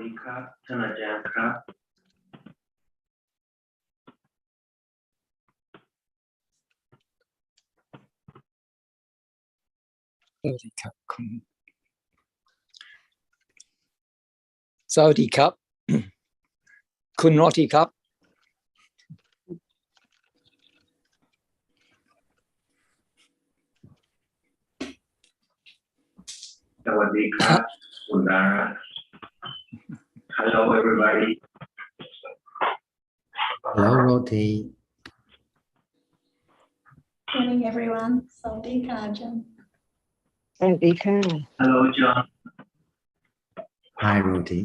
ดีครับท่านอาจารย์ครับ สวัสดีครับคุณสวัสดีครับคุณนอตีครับสวัสดีครับคุณดารา Hello everybody. Hello, Roti. Morning, everyone. Sawadee-ka, Ajahn. Sawadee-ka. Hello John. Hi, Roti.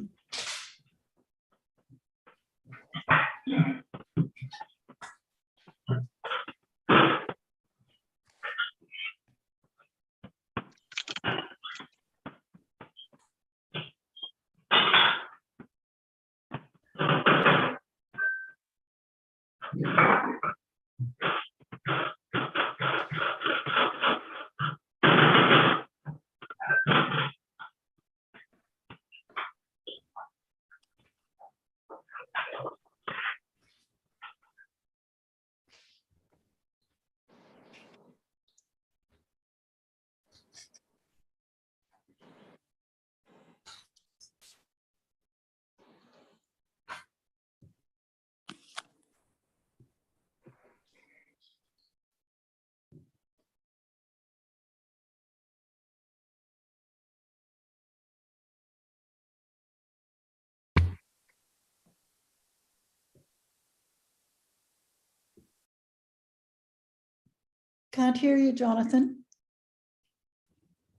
Can't hear you, Jonathan.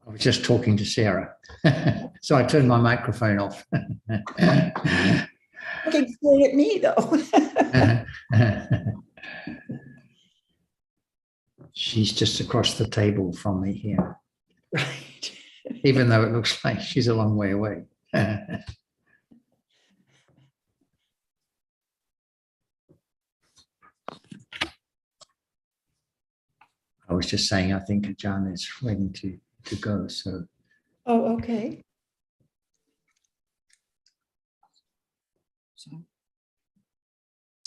I was just talking to Sarah, so I turned my microphone off. Looking straight at me, though. She's just across the table from me here, Right. even though it looks like she's a long way away. I was just saying, I think Ajahn is ready to go. So, Oh, okay.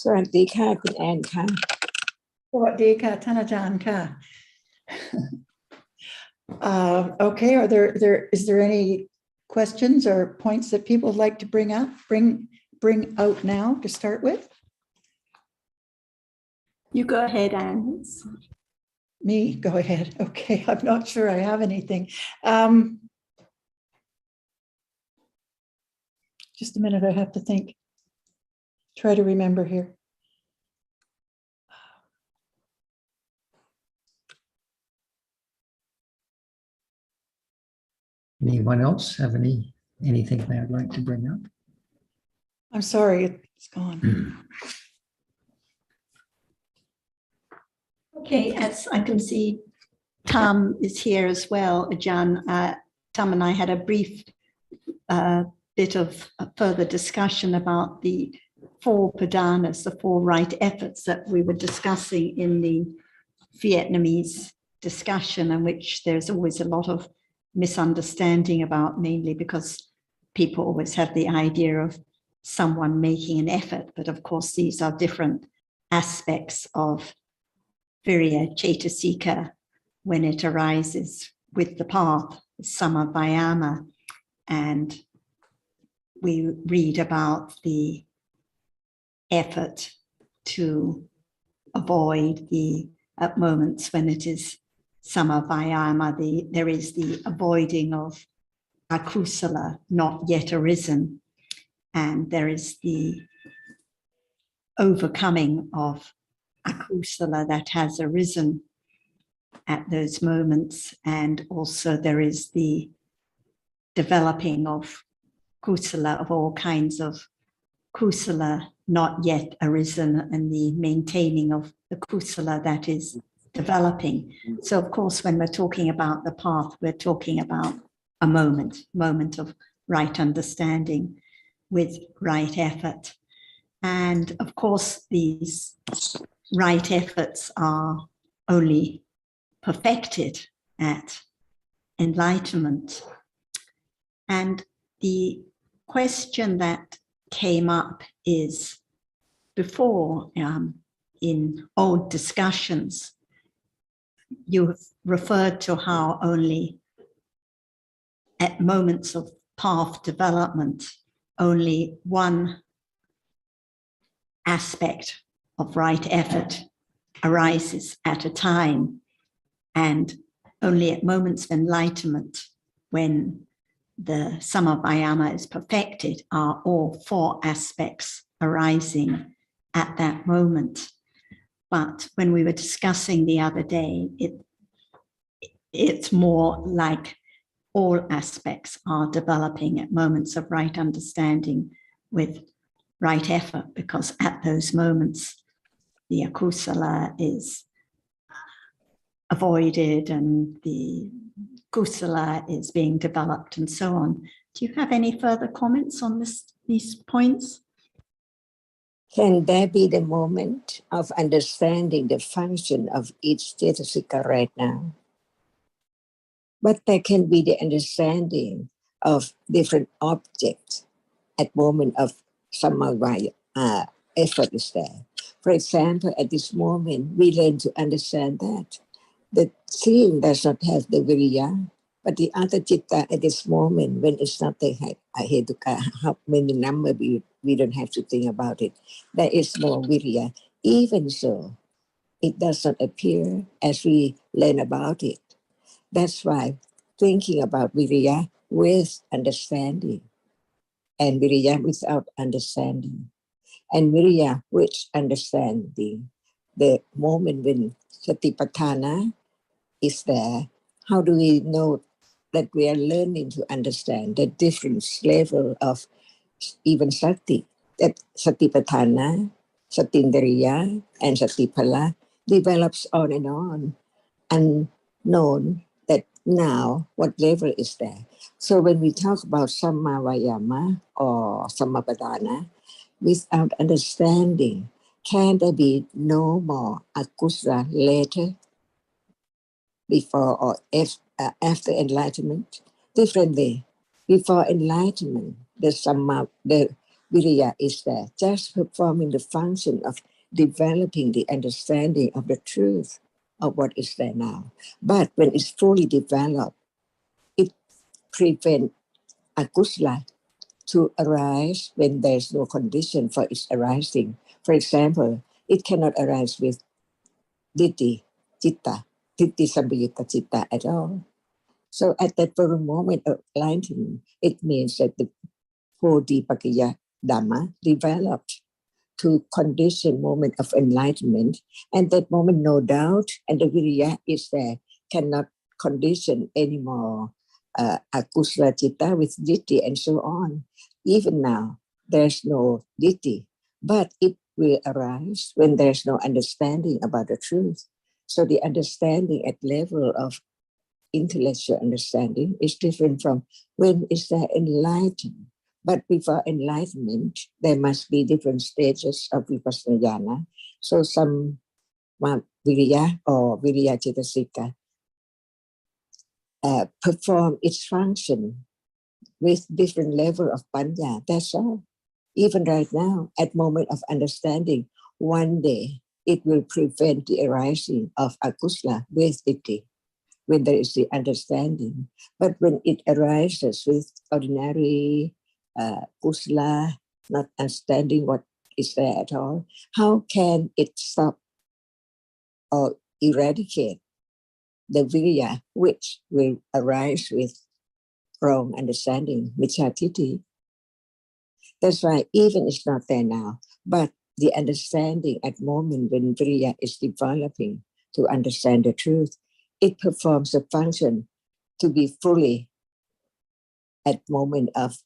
Sawadee-ka,คุณแอนค่ะ Sawadee-ka,ท่านอาจารย์ค่ะ. Okay, is there any questions or points that people would like to bring out now to start with? You go ahead, Anne. Me, go ahead. Okay, I'm not sure I have anything. Just a minute, I have to think. Try to remember here. anyone else have anything they would like to bring up? I'm sorry, it's gone. Okay, as I can see, Tom is here as well, Ajahn. Tom and I had a brief bit of further discussion about the 4 padanas, the 4 right efforts that we were discussing in the Vietnamese discussion, in which there's always a lot of misunderstanding about, mainly because people always have the idea of someone making an effort. But of course, these are different aspects of Virya Cetasika when it arises with the path, Sama Vayama. And we read about the effort to avoid the moments when it is Sama Vayama, there is the avoiding of akusala, not yet arisen, and there is the overcoming of akusala that has arisen at those moments, and also there is the developing of kusala, of all kinds of kusala not yet arisen, and the maintaining of the kusala that is developing. So of course, when we're talking about the path, we're talking about a moment of right understanding with right effort. And of course, these right efforts are only perfected at enlightenment. And the question that came up is before in old discussions, you have referred to how only at moments of path development, only one aspect of right effort arises at a time, and only at moments of enlightenment, when the Samavayama is perfected, are all four aspects arising at that moment. But when we were discussing the other day, it's more like all aspects are developing at moments of right understanding with right effort, because at those moments, the akusala is avoided and the kusala is being developed and so on. Do you have any further comments on these points? Can there be the moment of understanding the function of each cetasika right now? But there can be the understanding of different objects at moment of samavaya effort is there. For example, at this moment, we learn to understand that the seeing does not have the viriya, but the other citta at this moment, when it's not the hetuka, how many number we don't have to think about it. There is no viriya. Even so, it does not appear as we learn about it. That's why thinking about viriya with understanding, and viriya without understanding, and viriya with understanding, the moment when satipatthana is there, how do we know that we are learning to understand the different level of even sati, that satipatthana, satindriya, and satipala develops on, unknown that now what level is there. So when we talk about sammavayama or sammapadana, without understanding, can there be no more akusala later, before or after enlightenment? Differently, before enlightenment, the viriya is there, just performing the function of developing the understanding of the truth of what is there now. But when it's fully developed, it prevents akusala to arise when there's no condition for its arising. For example, it cannot arise with ditti, citta, ditti sambhayutta citta at all. So at that very moment of enlightenment, it means that the Bodhipakkhaya Dhamma developed to condition moment of enlightenment, and that moment, no doubt, and the viriya is there, cannot condition anymore akusala citta with ditti and so on. Even now, there's no ditti, but it will arise when there's no understanding about the truth. So the understanding at level of intellectual understanding is different from when is there enlightened. But before enlightenment, there must be different stages of vipassana jhana. So some viriya or viriya cetasika perform its function with different level of panya. That's all. Even right now, at moment of understanding, one day it will prevent the arising of akusala with ditti, when there is the understanding. But when it arises with ordinary kusala, not understanding what is there at all, how can it stop or eradicate the viriya which will arise with wrong understanding, micchatitti? That's why even it's not there now, but the understanding at moment when viriya is developing to understand the truth, it performs the function to be fully at moment of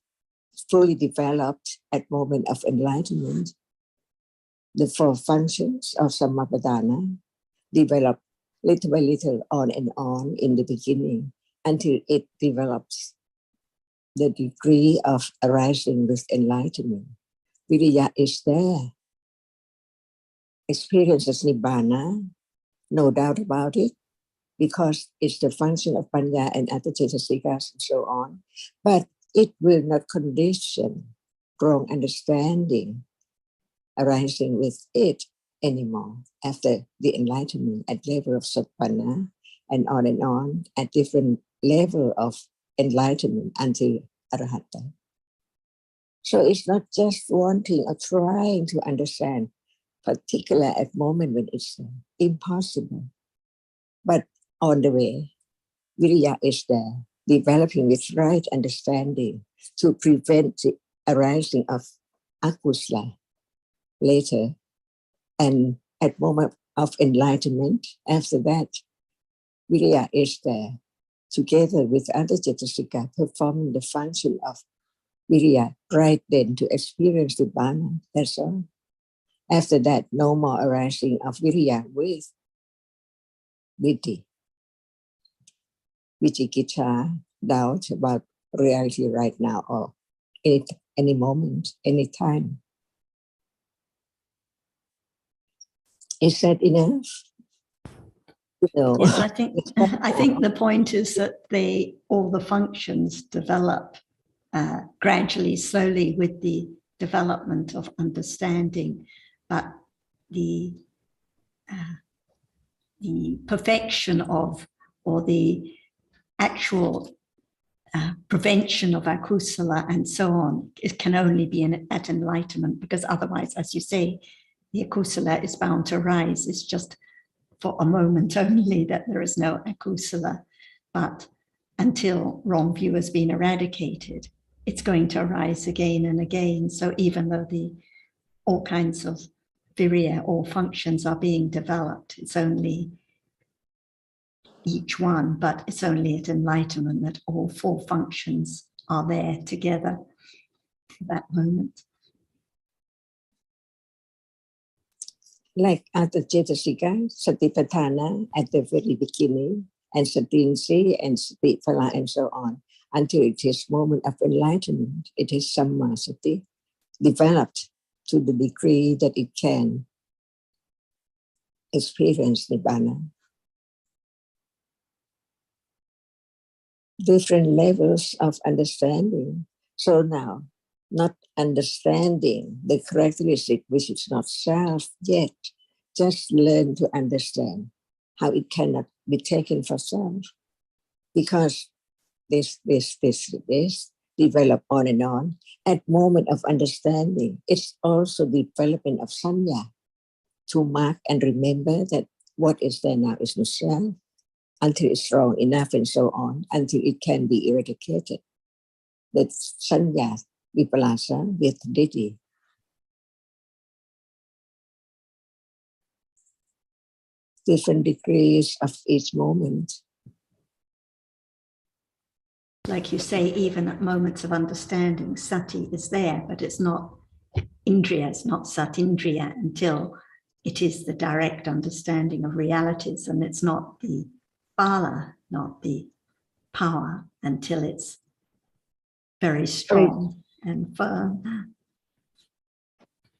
fully developed at moment of enlightenment. The four functions of sammapadana develop little by little on and on in the beginning until it develops the degree of arising with enlightenment. Viriya is there. Experiences nibbana, no doubt about it, because it's the function of panya and other cetasikas and so on. But it will not condition wrong understanding arising with it anymore after the enlightenment at level of Satpana and on at different level of enlightenment until Arahata. So it's not just wanting or trying to understand, particular at moment when it's impossible. But on the way, Viriya is there, developing with right understanding to prevent the arising of akusala later. And at moment of enlightenment, after that, Viriya is there, together with other Cetasika, performing the function of Viriya right then to experience the Dhamma. That's all. After that, no more arising of Viriya with Vidhi, Vichikicha, doubt about reality right now or any moment, any time. Is that enough? No. Yes, I think the point is that all the functions develop gradually, slowly with the development of understanding, but the perfection of, or the actual prevention of akusala and so on, it can only be at enlightenment, because otherwise, as you say, the akusala is bound to rise. It's just for a moment only that there is no akusala, but until wrong view has been eradicated, it's going to arise again and again. So even though all kinds of viriya or functions are being developed, it's only each one, but it's only at enlightenment that all four functions are there together at that moment. Like at the Cetasika, Satipatthana at the very beginning, and Satinsi and Satiphala and so on, until it is moment of enlightenment, it is Samma Sati, developed to the degree that it can experience Nibbana. Different levels of understanding. So now, not understanding the characteristic which is not self yet, just learn to understand how it cannot be taken for self, because this develop on and on. At moment of understanding, it's also development of sanya, to mark and remember that what is there now is not self, until it's strong enough and so on, until it can be eradicated. That's sanya, vipalasa, with ditthi. Different degrees of each moment. Like you say, even at moments of understanding, sati is there, but it's not indriya, it's not satindriya until it is the direct understanding of realities, and it's not the bala, not the power, until it's very strong and firm.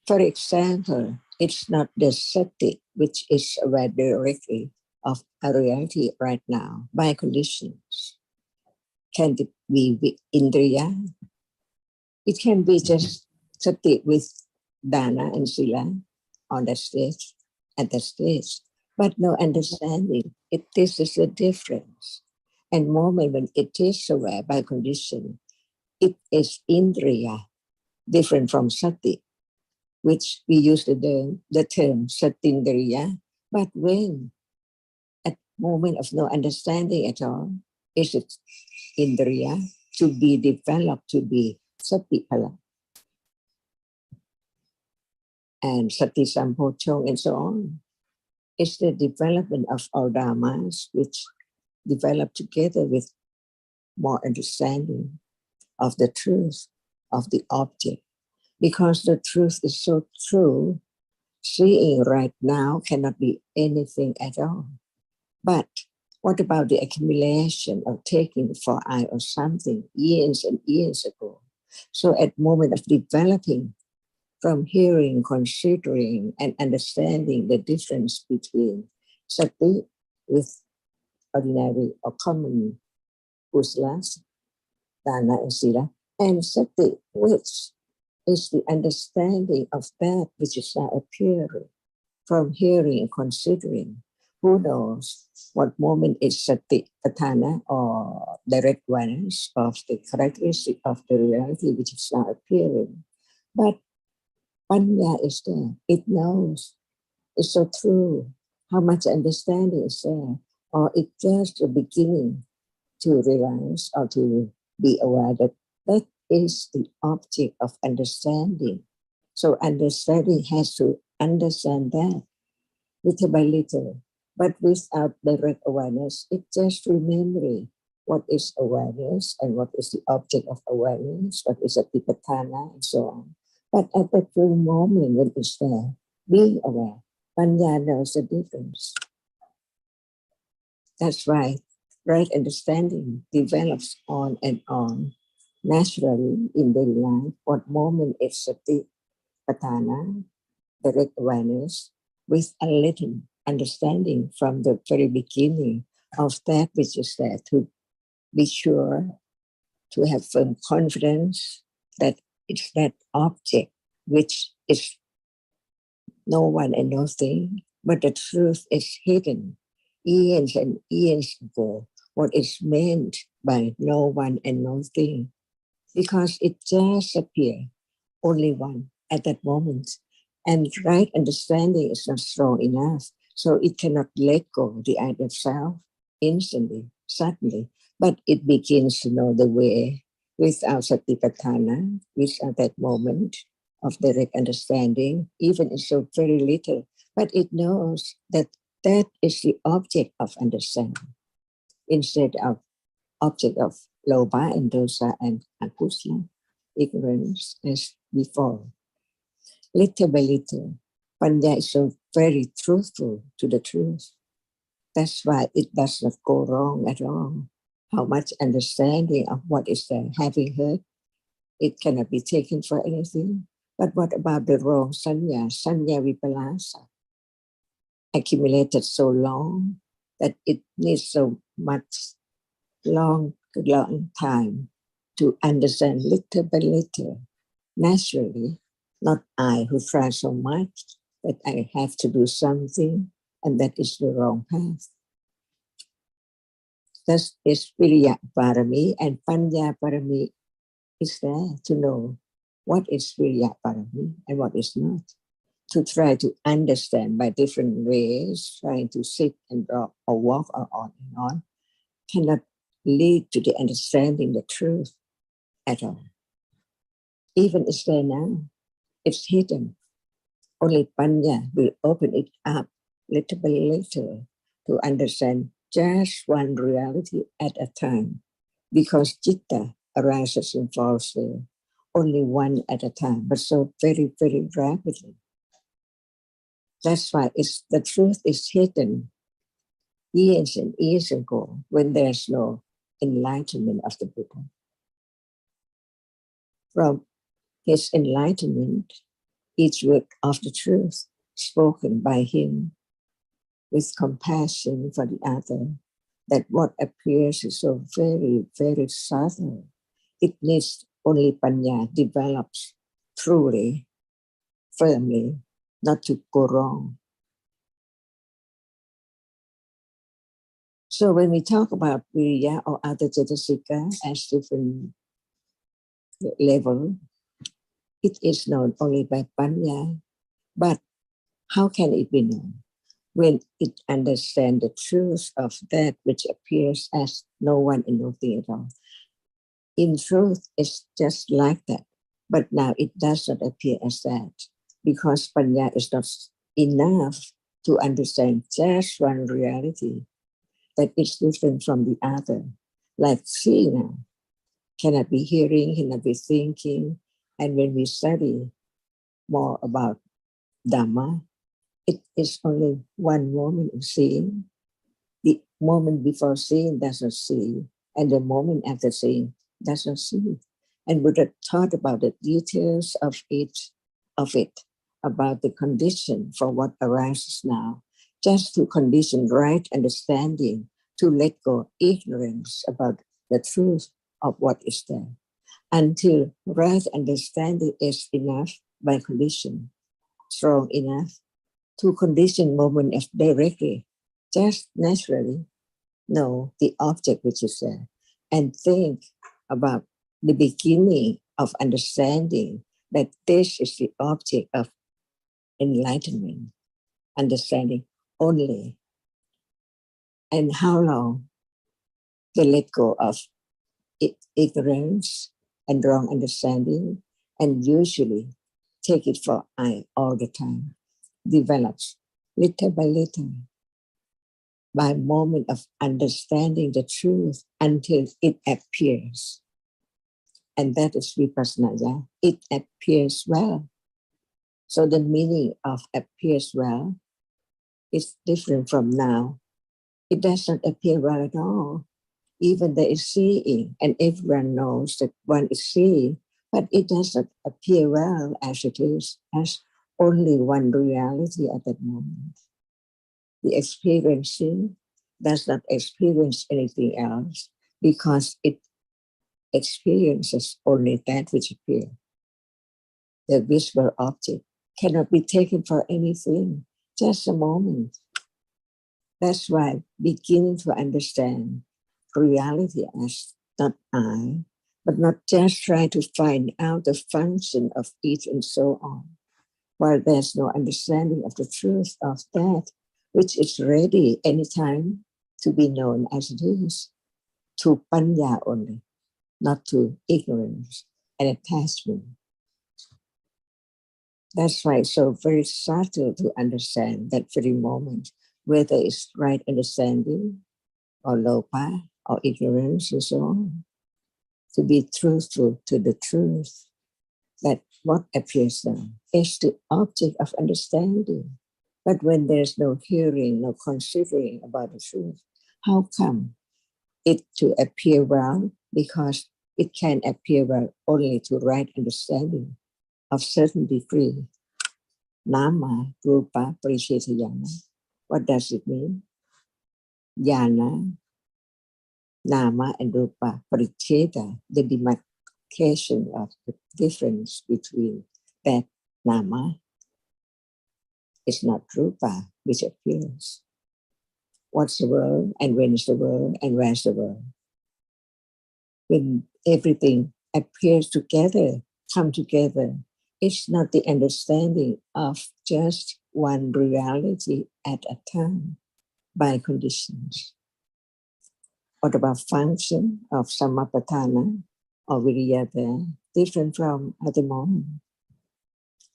For example, it's not the sati which is aware directly of a reality right now by conditions. Can it be with indriya? It can be just sati with dana and sila on that stage, at that stage, but no understanding. This is the difference. And moment when it is aware by condition, it is indriya, different from sati, which we use the term satindriya. But when at moment of no understanding at all, is it indriya to be developed to be satiphala and sati sampochong and so on? It's the development of all dhammas which develop together with more understanding of the truth of the object. Because the truth is so true, seeing right now cannot be anything at all. But what about the accumulation of taking for eye or something years and years ago? So at moment of developing from hearing, considering, and understanding the difference between sati with ordinary or common kusalas, dana and sila, And sati, which is the understanding of that which is now appearing from hearing and considering. Who knows what moment is sati patana or direct awareness of the characteristic of the reality which is now appearing. But panya is there. It knows. It's so true. How much understanding is there? Or it's just the beginning to realize or to be aware that that is the object of understanding. So understanding has to understand that little by little. But without direct awareness, it's just remembering what is awareness and what is the object of awareness, what is satipatthana, and so on. But at that very moment when it's there, being aware, panya knows the difference. That's right. Right understanding develops on and on naturally in daily life. What moment is satipatthana, direct awareness, with a little understanding from the very beginning of that which is there, to be sure, to have firm confidence that it's that object which is no one and no thing, but the truth is hidden. Eons and eons ago, what is meant by no one and no thing, because it just appeared, only one at that moment. And right understanding is not strong enough, so it cannot let go the idea of self instantly, suddenly, but it begins to know the way without satipatthana, without that moment of direct understanding, even in so very little, but it knows that that is the object of understanding, instead of object of lobha and dosa and akusala, ignorance as before. Little by little, panya is so very truthful to the truth. That's why it does not go wrong at all. How much understanding of what is there, having heard, it cannot be taken for anything. But what about the wrong sanya, sanya vipalasa, accumulated so long that it needs so much long time to understand little by little, naturally. Not I who try so much that I have to do something, and that is the wrong path. That is Viriya Parami, and Panya Parami is there to know what is Viriya Parami and what is not. To try to understand by different ways, trying to sit and draw or walk or on and on, cannot lead to the understanding the truth at all. Even it's there now, it's hidden. Only panya will open it up little by little to understand just one reality at a time, because citta arises and falls there, only one at a time, but so very, very rapidly. That's why the truth is hidden years and years ago when there's no enlightenment of the Buddha. From his enlightenment, each word of the truth spoken by him with compassion for the other, that what appears is so very, very subtle. It needs only panya develops truly, firmly, not to go wrong. So when we talk about viriya or other cetasika as different level, it is known only by panya. But how can it be known? When it understands the truth of that which appears as no one and nothing at all. In truth, it's just like that. But now it does not appear as that, because panya is not enough to understand just one reality that is different from the other. Like seeing now, cannot be hearing, cannot be thinking. And when we study more about Dhamma, it is only one moment of seeing. The moment before seeing does not see, and the moment after seeing does not see. And Buddha taught about the details of it, about the condition for what arises now, just to condition right understanding, to let go ignorance about the truth of what is there. until right understanding is enough by condition, strong enough to condition moment of directly, just naturally know the object which is there and think about the beginning of understanding that this is the object of enlightenment, understanding only. And how long they let go of ignorance and wrong understanding, and usually take it for I all the time, develops little by little, by moment of understanding the truth until it appears. And that is vipassana. Yeah? It appears well. So the meaning of appears well is different from now. It doesn't appear well at all. Even there is seeing, and everyone knows that one is seeing, but it doesn't appear well as it is, as only one reality at that moment. The experiencing does not experience anything else because it experiences only that which appears. The visible object cannot be taken for anything, just a moment. That's why beginning to understand reality as not I, but not just try to find out the function of each and so on, while there's no understanding of the truth of that, which is ready anytime to be known as it is, to panya only, not to ignorance and attachment. That's why it's so very subtle to understand that very moment, whether it's right understanding or lopa or ignorance and so on, to be truthful to the truth, that what appears now is the object of understanding. But when there's no hearing, no considering about the truth, how come it to appear well? Because it can appear well only to right understanding of certain degree. Nama, Rupa, Parichetayana. What does it mean? Yana, Nama, and Rupa, Paricheta, the demarcation of the difference between that Nama is not Rupa, which appears. What's the world, and when is the world, and where's the world? When everything appears together, come together, it's not the understanding of just one reality at a time by conditions. What about function of samapatthana or viriya there, different from other moment?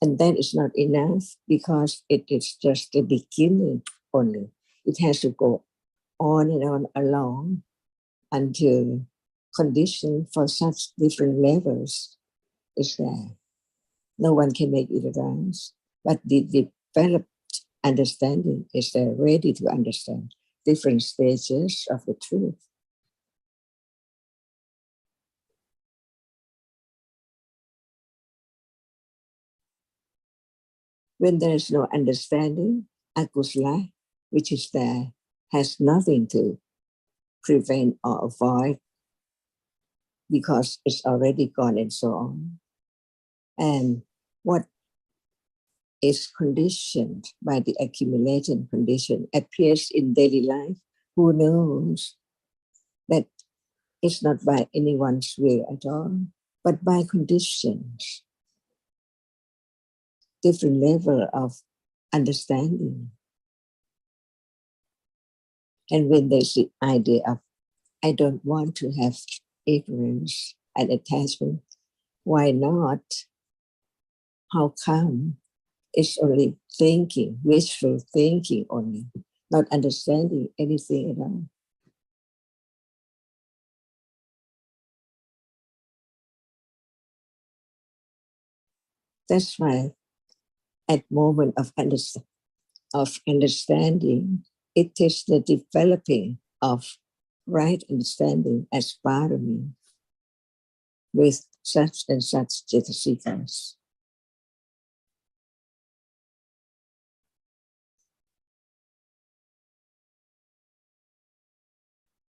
And that is not enough because it is just the beginning only. It has to go on and on along until condition for such different levels is there. No one can make it arise, but the developed understanding is there, ready to understand different stages of the truth. When there is no understanding, akusala, which is there, has nothing to prevent or avoid because it's already gone and so on. And what is conditioned by the accumulated condition appears in daily life, who knows that it's not by anyone's will at all, but by conditions, different level of understanding. And when there's the idea of, I don't want to have ignorance and attachment, why not? How come? It's only thinking, wishful thinking only, not understanding anything at all. That's why at moment of understanding, it is the developing of right understanding as parami with such and such cetasikas.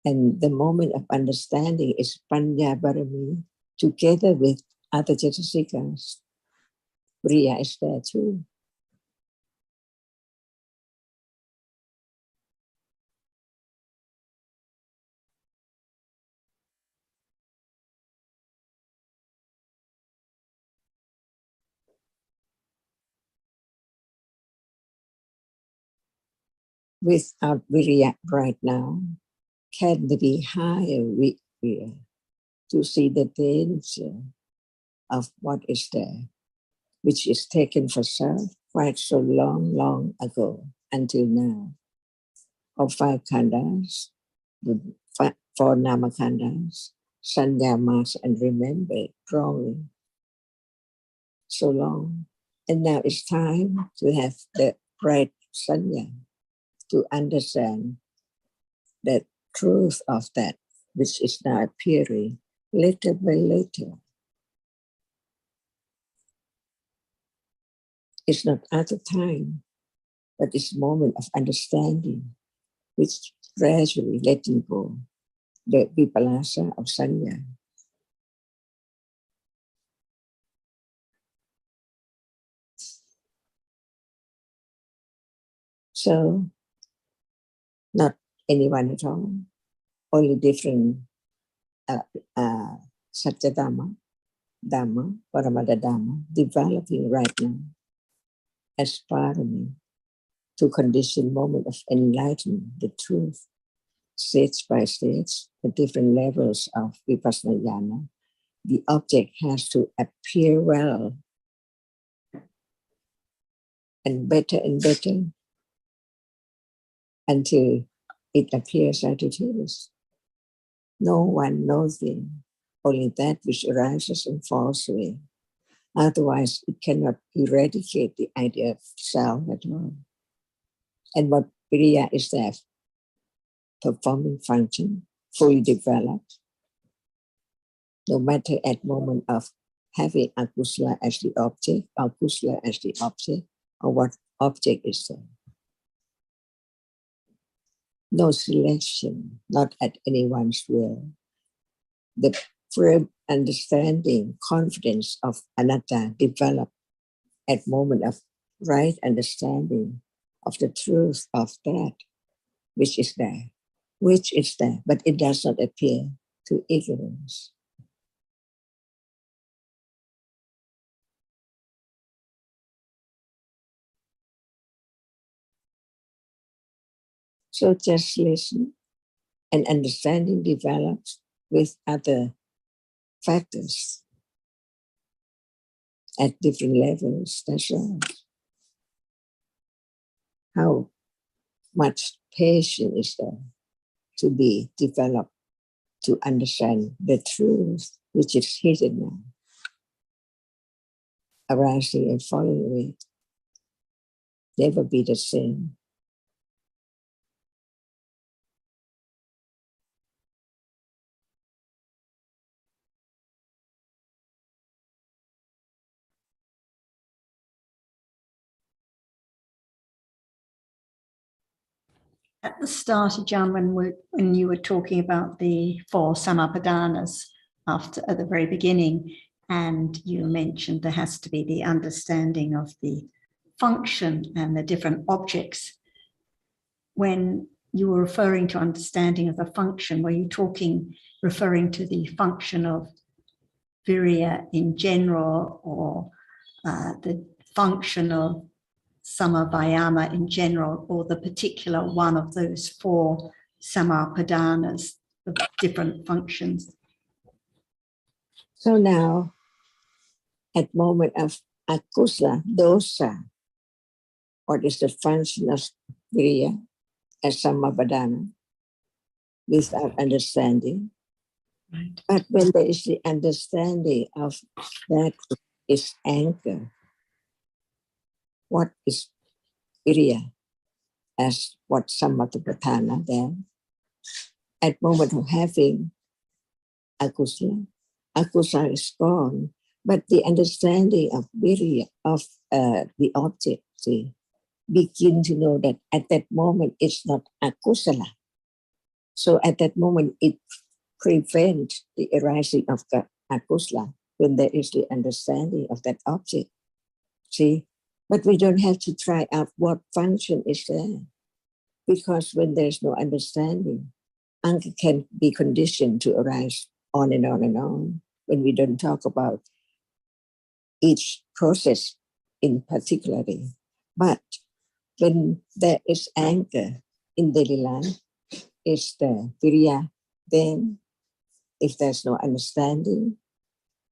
And the moment of understanding is panya barami, together with other Jetasikas. Viriya is there too. Without Viriya right now, can there be higher Viriya to see the danger of what is there, which is taken for self quite so long ago until now? Of 5 khandhas, the 4 nama khandhas, sanya, marks, and remember growing so long. And now it's time to have the right sanya to understand the truth of that, which is now appearing little by little. It's not out of time, but it's a moment of understanding, which gradually letting go the vipalasa of sanya. So, not anyone at all, only different Satya Dhamma, Dhamma, Paramada Dhamma, developing right now as part of me to condition moment of enlightenment, the truth, stage by stage, the different levels of Vipassana Jnana. The object has to appear well and better until it appears as it is. No one knows it, only that which arises and falls away. Otherwise, it cannot eradicate the idea of self at all. And what Viriya is that performing function, fully developed, no matter at moment of having akusala as the object, or kusala as the object, or what object is there. No selection, not at anyone's will. The firm understanding, confidence of anatta developed at moment of right understanding of the truth of that which is there, but it does not appear to ignorance. So just listen, and understanding develops with other factors at different levels. That's all. How much patience is there to be developed to understand the truth which is hidden now, arising and falling away, never be the same. At the start, John, when you were talking about the 4 samapadanas at the very beginning, and you mentioned there has to be the understanding of the function and the different objects. When you were referring to understanding of the function, were you referring to the function of Viriya in general, or the function of Samavayama in general, or the particular one of those 4 samapadanas of different functions? So now, at moment of akusala, dosa, what is the function of Viriya as samavadana, without understanding? Right. But when there is the understanding of that is anchor, what is Viriya as what samatapatthana then? At moment of having akusala is gone, but the understanding of Viriya, of the object, begin to know that at that moment it's not akusala. So at that moment it prevents the arising of akusala when there is the understanding of that object. See, but we don't have to try out what function is there, because when there's no understanding, anger can be conditioned to arise on and on and on. When we don't talk about each process in particularly, but when there is anger in daily life, is the virya, then if there's no understanding,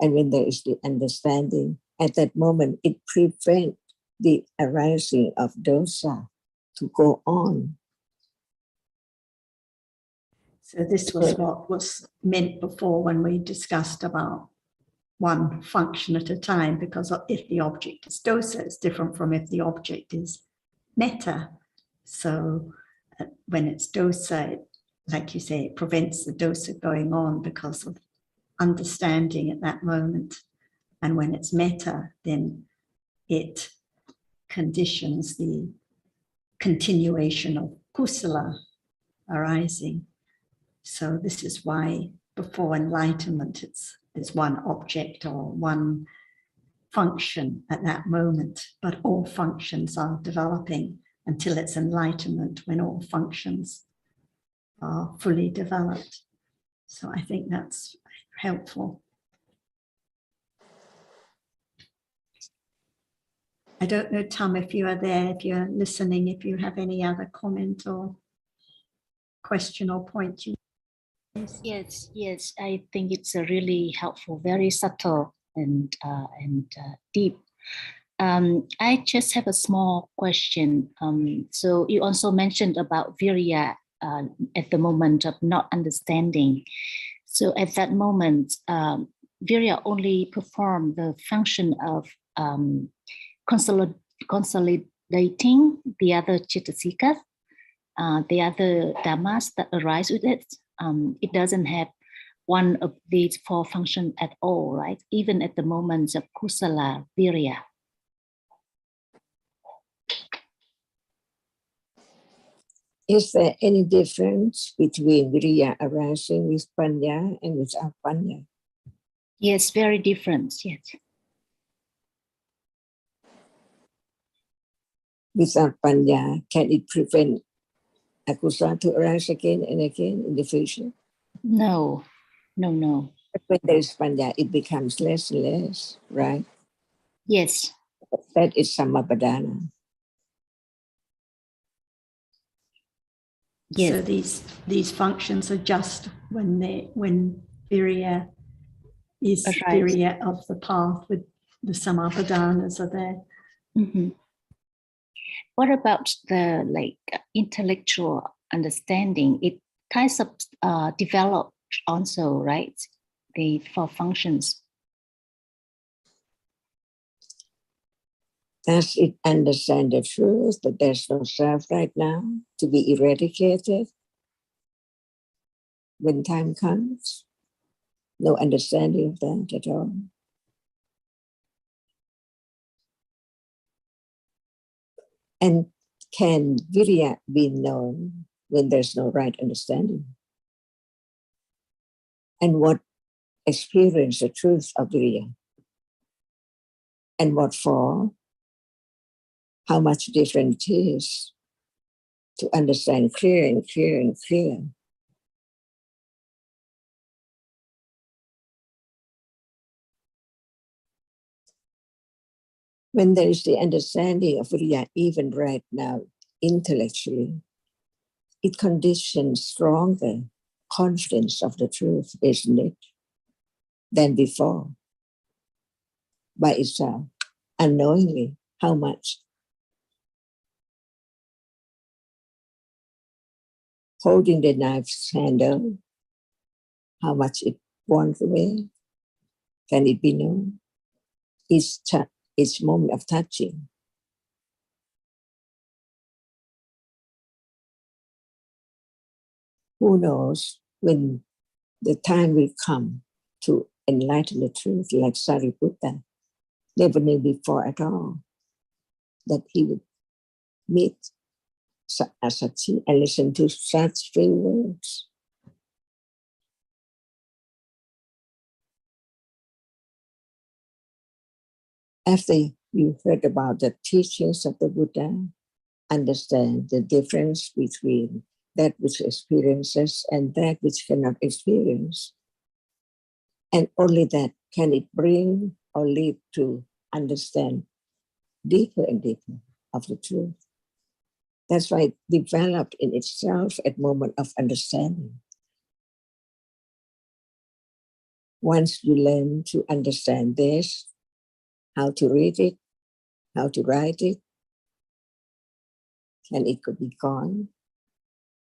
and when there is the understanding, at that moment, it prevents the arising of dosa to go on. So this was what was meant before when we discussed about one function at a time, because if the object is dosa, it's different from if the object is metta. So when it's dosa, like you say, it prevents the dosa going on because of understanding at that moment. And when it's metta, then it conditions the continuation of kusala arising. So this is why before enlightenment, there's one object or one function at that moment, but all functions are developing until it's enlightenment, when all functions are fully developed. So I think that's helpful. I don't know, Tom, if you are there, if you're listening, if you have any other comment or question or point. Yes, I think it's a really helpful, very subtle and deep. I just have a small question. So you also mentioned about virya at the moment of not understanding. So at that moment, virya only perform the function of consolidating the other citasikas, the other dhammas that arise with it. It doesn't have one of these four functions at all, right? Even at the moments of kusala virya. Is there any difference between virya arising with panya and without panya? Yes, very different, yes. Without panya, can it prevent akusala to arise again and again in the future? No. But when there is panya, it becomes less and less, right? Yes. That is sammapadana. Yes. So these functions are just when virya is virya of the path, with the samapadanas are there. Mm-hmm. What about the intellectual understanding? It kinds of developed also, right? The four functions. Does it understand the truth that there's no self right now to be eradicated when time comes? No understanding of that at all. And can virya be known when there's no right understanding? And what experience the truth of virya? And what for? How much different it is to understand clear and clear and clear. When there is the understanding of virya, even right now, intellectually, it conditions stronger confidence of the truth, isn't it, than before, by itself, unknowingly. How much? Holding the knife's handle, how much it wants away, can it be known? Each moment of touching. Who knows when the time will come to enlighten the truth, like Sariputta never knew before at all that he would meet Asati and listen to such three words. After you heard about the teachings of the Buddha, understand the difference between that which experiences and that which cannot experience. And only that can it bring or lead to understand deeper and deeper of the truth. That's why it developed in itself at moment of understanding. Once you learn to understand this, how to read it, how to write it, and it could be gone,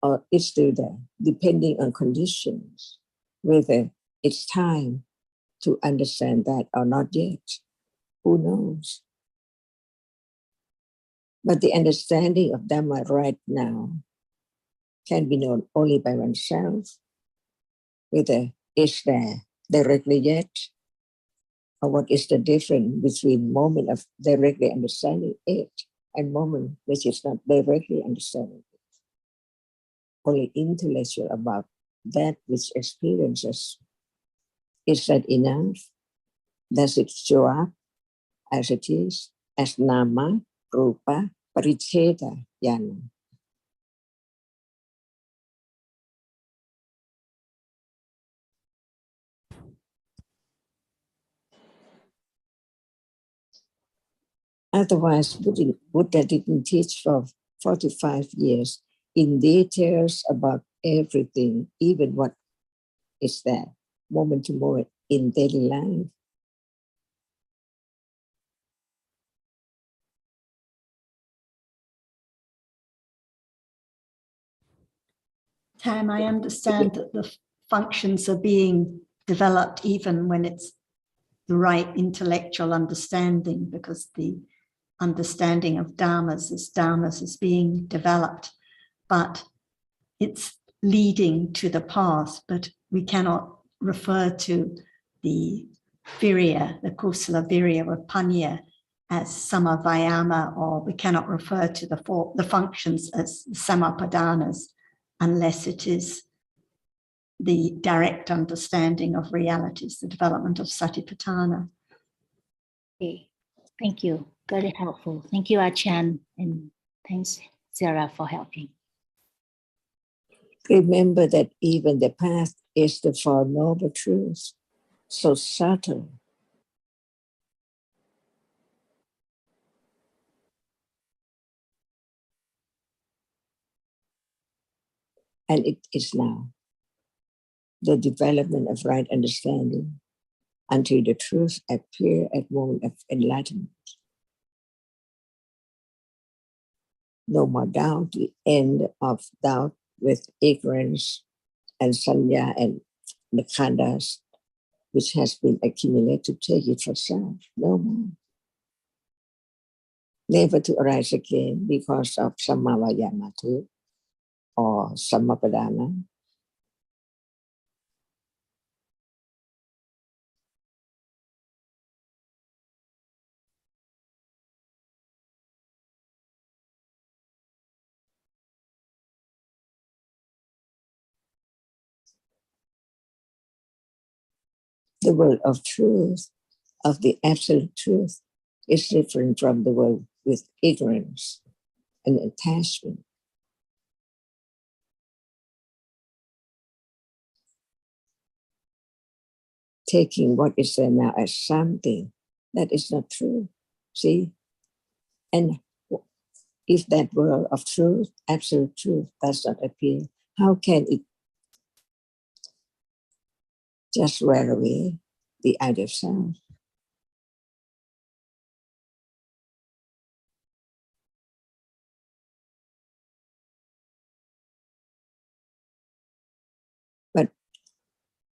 or it's still there, depending on conditions, whether it's time to understand that or not yet. Who knows? But the understanding of Dhamma right now can be known only by oneself, whether it's there directly yet, or what is the difference between moment of directly understanding it and moment which is not directly understanding it. Only intellectual about that which experiences. Is that enough? Does it show up as it is, as nama, rupa, paricheda, yana? Otherwise, Buddha didn't teach for 45 years in details about everything, even what is there, moment to moment in daily life. Tam, I understand that the functions are being developed even when it's the right intellectual understanding, because the understanding of dharmas is being developed, but it's leading to the path. But we cannot refer to the virya, the kusala virya or panya, as samavayama, or we cannot refer to the functions as samapadanas unless it is the direct understanding of realities, the development of satipatthana. Okay, thank you. Very helpful. Thank you, Achan, and thanks, Sarah, for helping. Remember that even the path is the Four Noble Truths, so subtle. And it is now the development of right understanding until the truth appear at moment of enlightenment. No more doubt, the end of doubt with ignorance and sanya and the khandas which has been accumulated to take it for self. No more. Never to arise again because of samavayamatu or samapadana. The world of truth, of the absolute truth, is different from the world with ignorance and attachment. Taking what is there now as something that is not true. See? And if that world of truth, absolute truth, does not appear, how can it just wear away the idea of self? But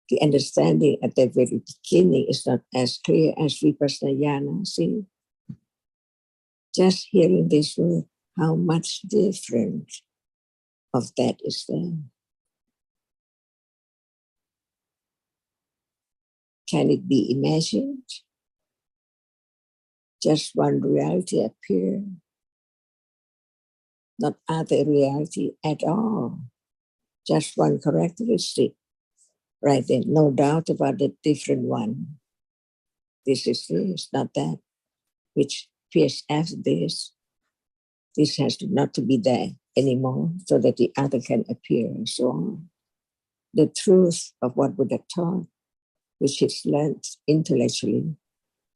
the understanding at the very beginning is not as clear as vipassana jnana. See? Just hearing this word, how much different of that is there. Can it be imagined? Just one reality appear, not other reality at all. Just one characteristic, right there. No doubt about the different one. This is this, not that. which appears after this has not to be there anymore, so that the other can appear and so on. The truth of what Buddha taught, which is learned intellectually,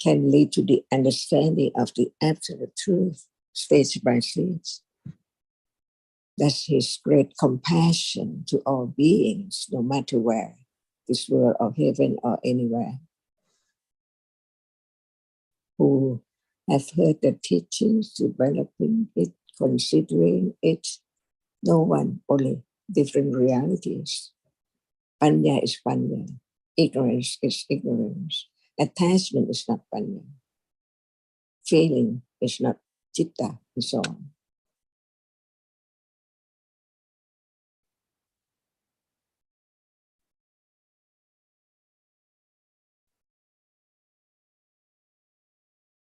can lead to the understanding of the absolute truth, stage by stage. That's his great compassion to all beings, no matter where, this world or heaven or anywhere, who have heard the teachings, developing it, considering it. No one, only different realities. Panya is panya. Ignorance is ignorance. Attachment is not panya. Feeling is not citta, and so on.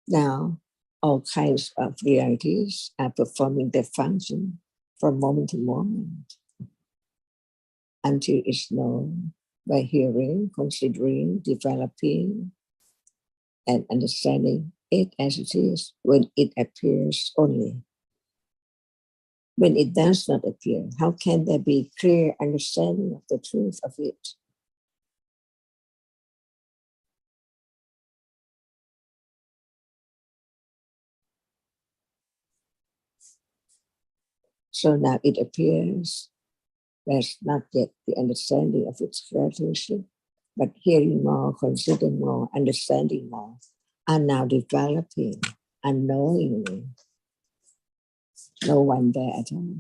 Now, all kinds of realities are performing their function from moment to moment until it's known by hearing, considering, developing, and understanding it as it is when it appears only. When it does not appear, how can there be clear understanding of the truth of it? So now it appears, there's not yet the understanding of its characteristic, but hearing more, considering more, understanding more, are now developing unknowingly. No one there at all.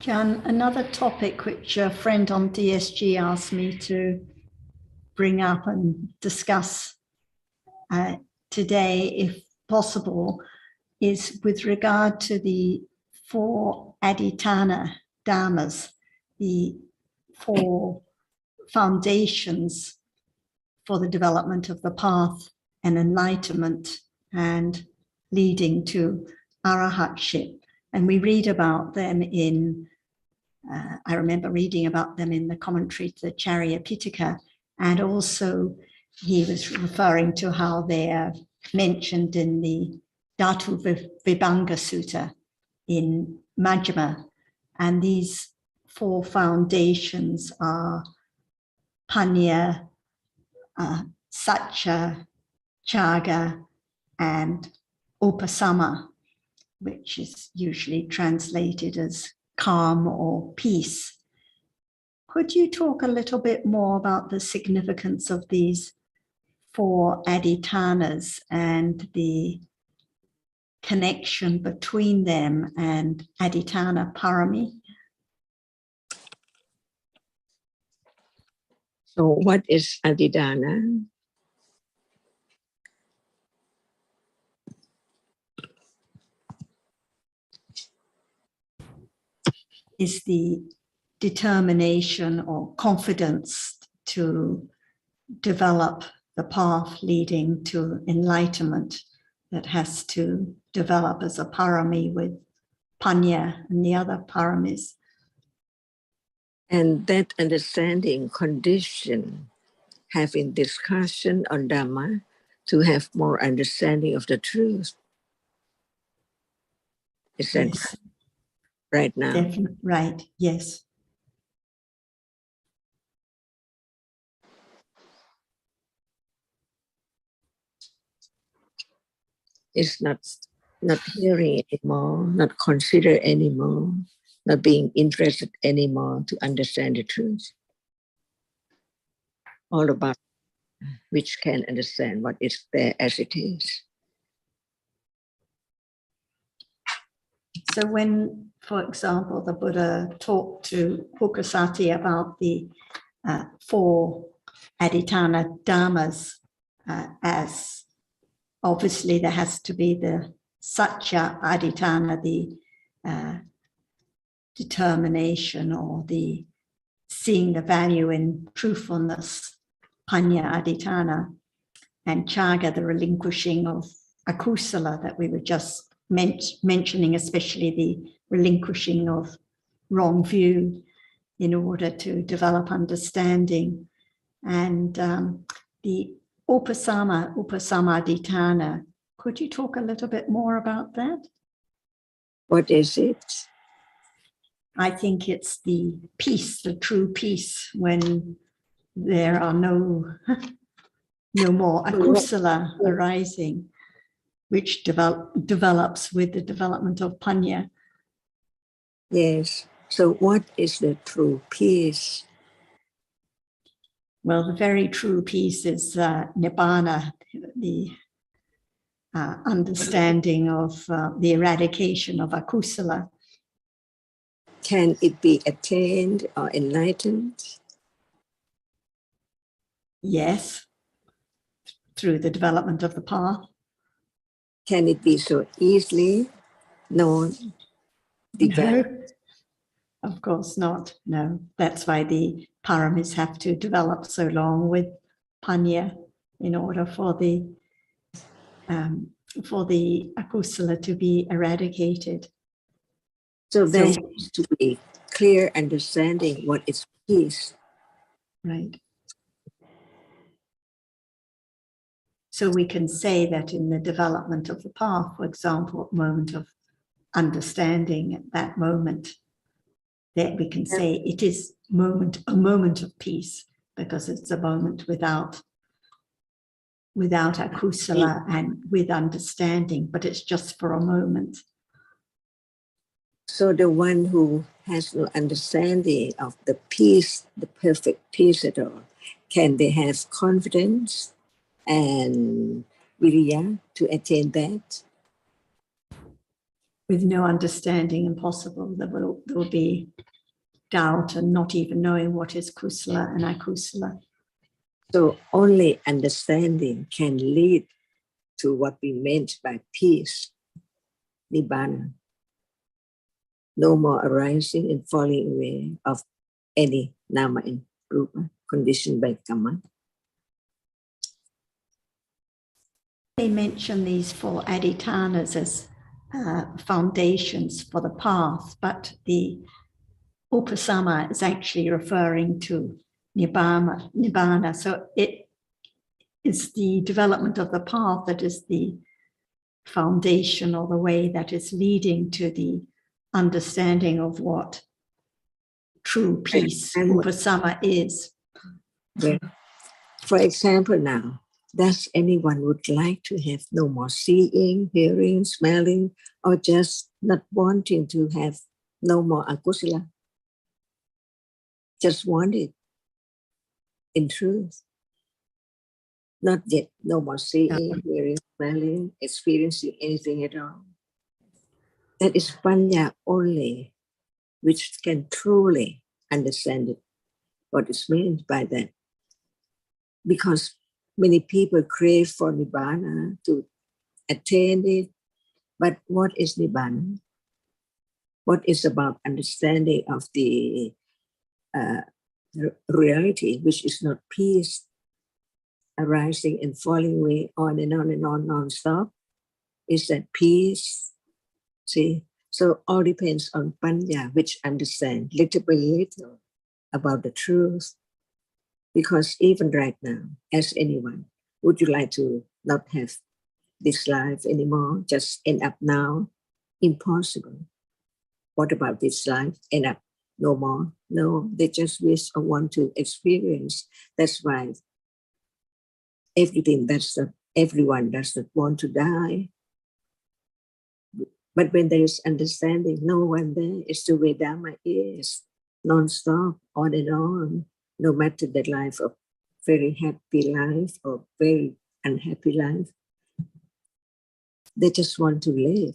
Jan, another topic which a friend on DSG asked me to bring up and discuss today, if possible, is with regard to the 4 Aditana Dhammas, the 4 foundations for the development of the path and enlightenment and leading to arahatship. And we read about them in, I remember reading about them in the commentary to the Charya Pitaka, and also he was referring to how they are mentioned in the Dhatu Vibhanga Sutta in Majjhima. And these 4 foundations are Panya, Satya, Chaga, and Upasama, which is usually translated as calm or peace. Could you talk a little bit more about the significance of these 4 adhitanas and the connection between them and adhitana parami? So what is adhidana? Is the determination or confidence to develop the path leading to enlightenment that has to develop as a parami with panya and the other paramis. And that understanding condition having discussion on Dhamma to have more understanding of the truth. Is that Yes, right now? definitely right. Yes. It's not hearing anymore, not consider anymore, not being interested anymore to understand the truth. All about which can understand what is there as it is. So when, for example, the Buddha talked to Pukasati about the 4 adhitana dhammas, as obviously there has to be the satya adhitana, the determination or the seeing the value in truthfulness, panya adhitana, and chaga, the relinquishing of akusala that we were just mentioning, especially the relinquishing of wrong view in order to develop understanding. And the upasamaditana, could you talk a little bit more about that? What is it? I think it's the peace, the true peace, when there are no more akusala arising, which develops with the development of panya. Yes. So what is the true peace? Well, the very true peace is nibbana, the understanding of the eradication of akusala. Can it be attained or enlightened? Yes, through the development of the path. Can it be so easily known? No, of course not. No, that's why the paramis have to develop so long with panya in order for the akusala to be eradicated. So there has to be clear understanding what is peace. Right. So we can say that in the development of the path, for example, moment of understanding at that moment, that we can say it is a moment of peace, because it's a moment without akusala and with understanding, but it's just for a moment. So the one who has no understanding of the peace, the perfect peace at all, can they have confidence and viriya to attain that? With no understanding, impossible. There will be doubt and not even knowing what is kusala and akusala. So only understanding can lead to what we meant by peace, nibbana. No more arising and falling away of any nama and rupa conditioned by karma. They mention these four adhitanas as foundations for the path, but the upasama is actually referring to nibbana. So it is the development of the path that is the foundation, or the way that is leading to the understanding of what true peace, upasama, is. Well, for example, now, does anyone would like to have no more seeing, hearing, smelling, or just not wanting to have no more akusala? Just want it in truth. Not yet, no more seeing, hearing, smelling, experiencing anything at all. That is panya only, which can truly understand it, what is meant by that. Because many people crave for nibbana to attain it, but what is nibbana? What is about understanding of the reality, which is not peace, arising and falling away on and on and on, non-stop? Is that peace? See, so all depends on panya, which understand little by little about the truth. Because even right now, as anyone, would you like to not have this life anymore? Just end up now? Impossible. What about this life? End up no more? No, they just wish or want to experience. That's why everyone does not want to die. But when there is understanding, no one there is the way Dhamma is, non-stop, on and on, no matter the life of very happy life or very unhappy life. They just want to live.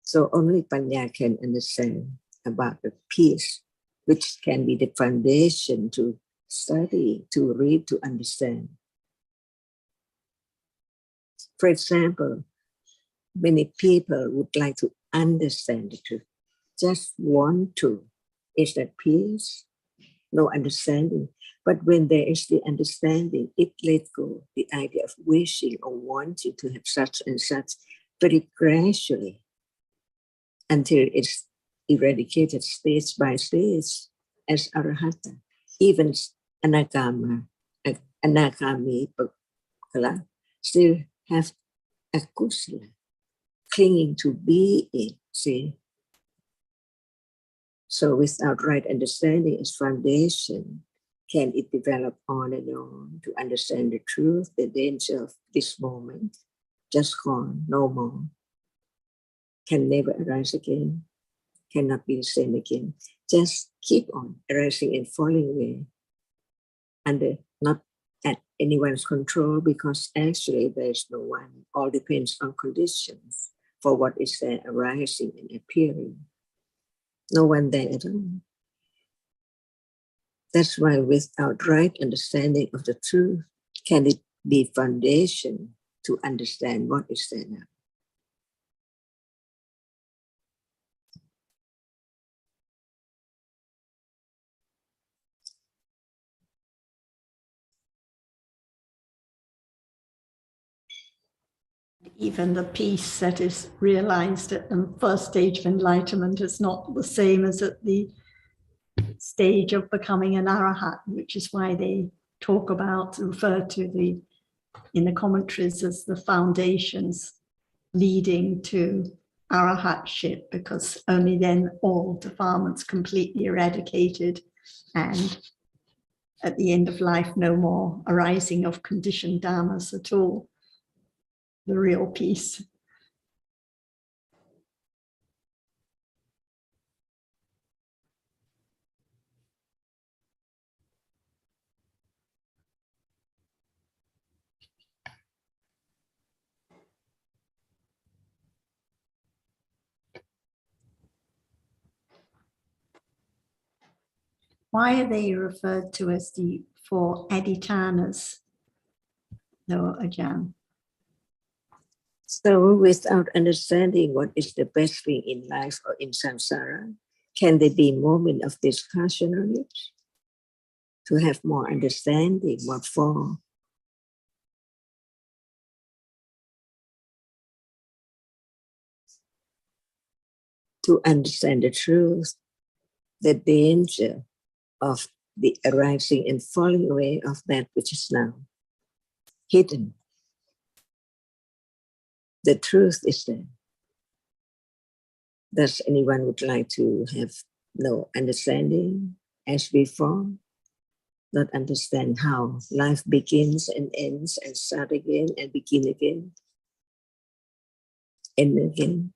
So only panya can understand about the peace, which can be the foundation to study, to read, to understand. For example, many people would like to understand the truth, just want to. Is that peace? no understanding. But when there is the understanding, it let go the idea of wishing or wanting to have such and such very gradually until it's eradicated stage by stage as arahata. Even anagami still have akusala, clinging to being, see. So without right understanding as foundation, can it develop on and on to understand the truth, the danger of this moment, just gone, no more, can never arise again, cannot be the same again. Just keep on arising and falling away under not at anyone's control, because actually there's no one. All depends on conditions for what is there arising and appearing. No one there at all. That's why without right understanding of the truth, can it be foundation to understand what is there now. Even the peace that is realized at the first stage of enlightenment is not the same as at the stage of becoming an arahat, which is why they talk about, refer to in the commentaries as the foundations leading to arahatship, because only then all defilements completely eradicated, and at the end of life, no more arising of conditioned dhammas at all. The real peace. Why are they referred to as the four adhitanas, though, Ajahn? So without understanding what is the best thing in life or in samsara, can there be moment of discussion on it? To have more understanding, what for? To understand the truth, the danger of the arising and falling away of that which is now hidden. The truth is there. Does anyone would like to have no understanding as before? Not understand how life begins and ends and start again and begin again, end again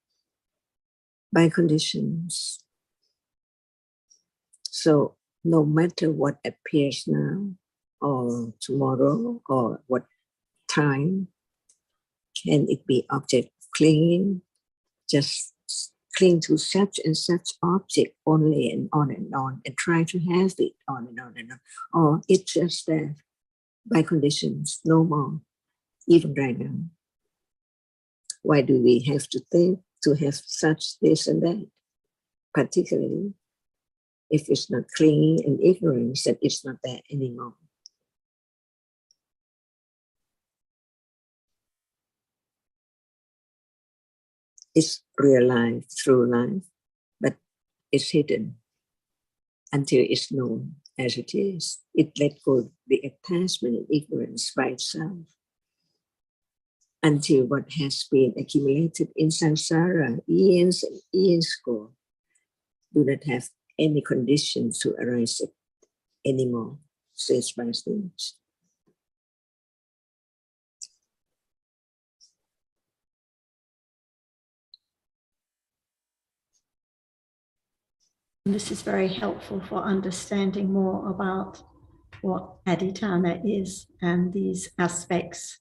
by conditions. So no matter what appears now or tomorrow or what time, can it be object of clinging? Just cling to such and such object only and on and try to have it on and on and on. Or it's just there by conditions, no more, even right now. Why do we have to think to have such this and that? Particularly if it's not clinging and ignorance, that it's not there anymore. It's realized through life, but it's hidden until it's known as it is. It let go the attachment and ignorance by itself until what has been accumulated in samsara years and years ago do not have any conditions to arise anymore, stage by stage. And this is very helpful for understanding more about what adhitthana is and these aspects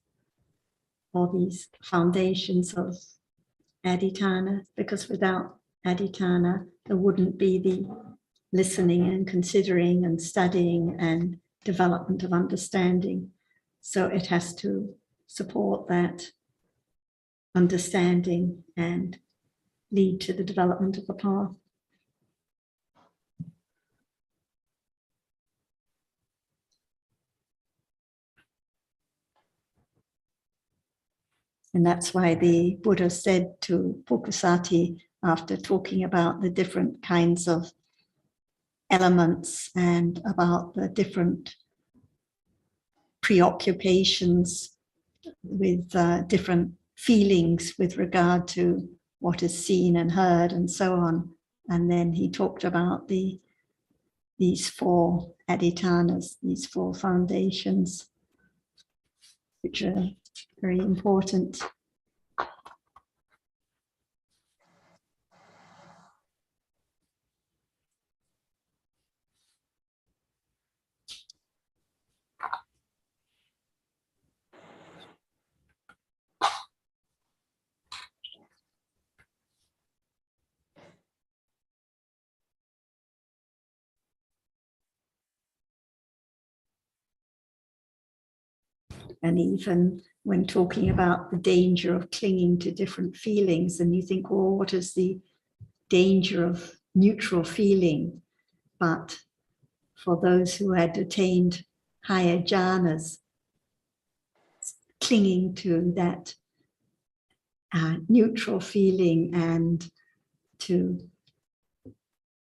or these foundations of adhitthana, because without adhitthana, there wouldn't be the listening and considering and studying and development of understanding. So it has to support that understanding and lead to the development of the path. And that's why the Buddha said to Pukusati, after talking about the different kinds of elements and about the different preoccupations with different feelings with regard to what is seen and heard and so on. And then he talked about these four adhitanas, these four foundations, which are very important. And even when talking about the danger of clinging to different feelings, and you think, well, what is the danger of neutral feeling? But for those who had attained higher jhanas, clinging to that neutral feeling and to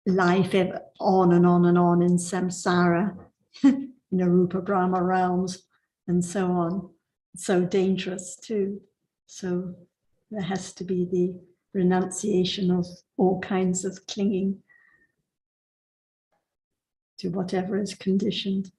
life on and on and on in samsara, in the Rupa Brahma realms, and so on. So dangerous too. So there has to be the renunciation of all kinds of clinging to whatever is conditioned.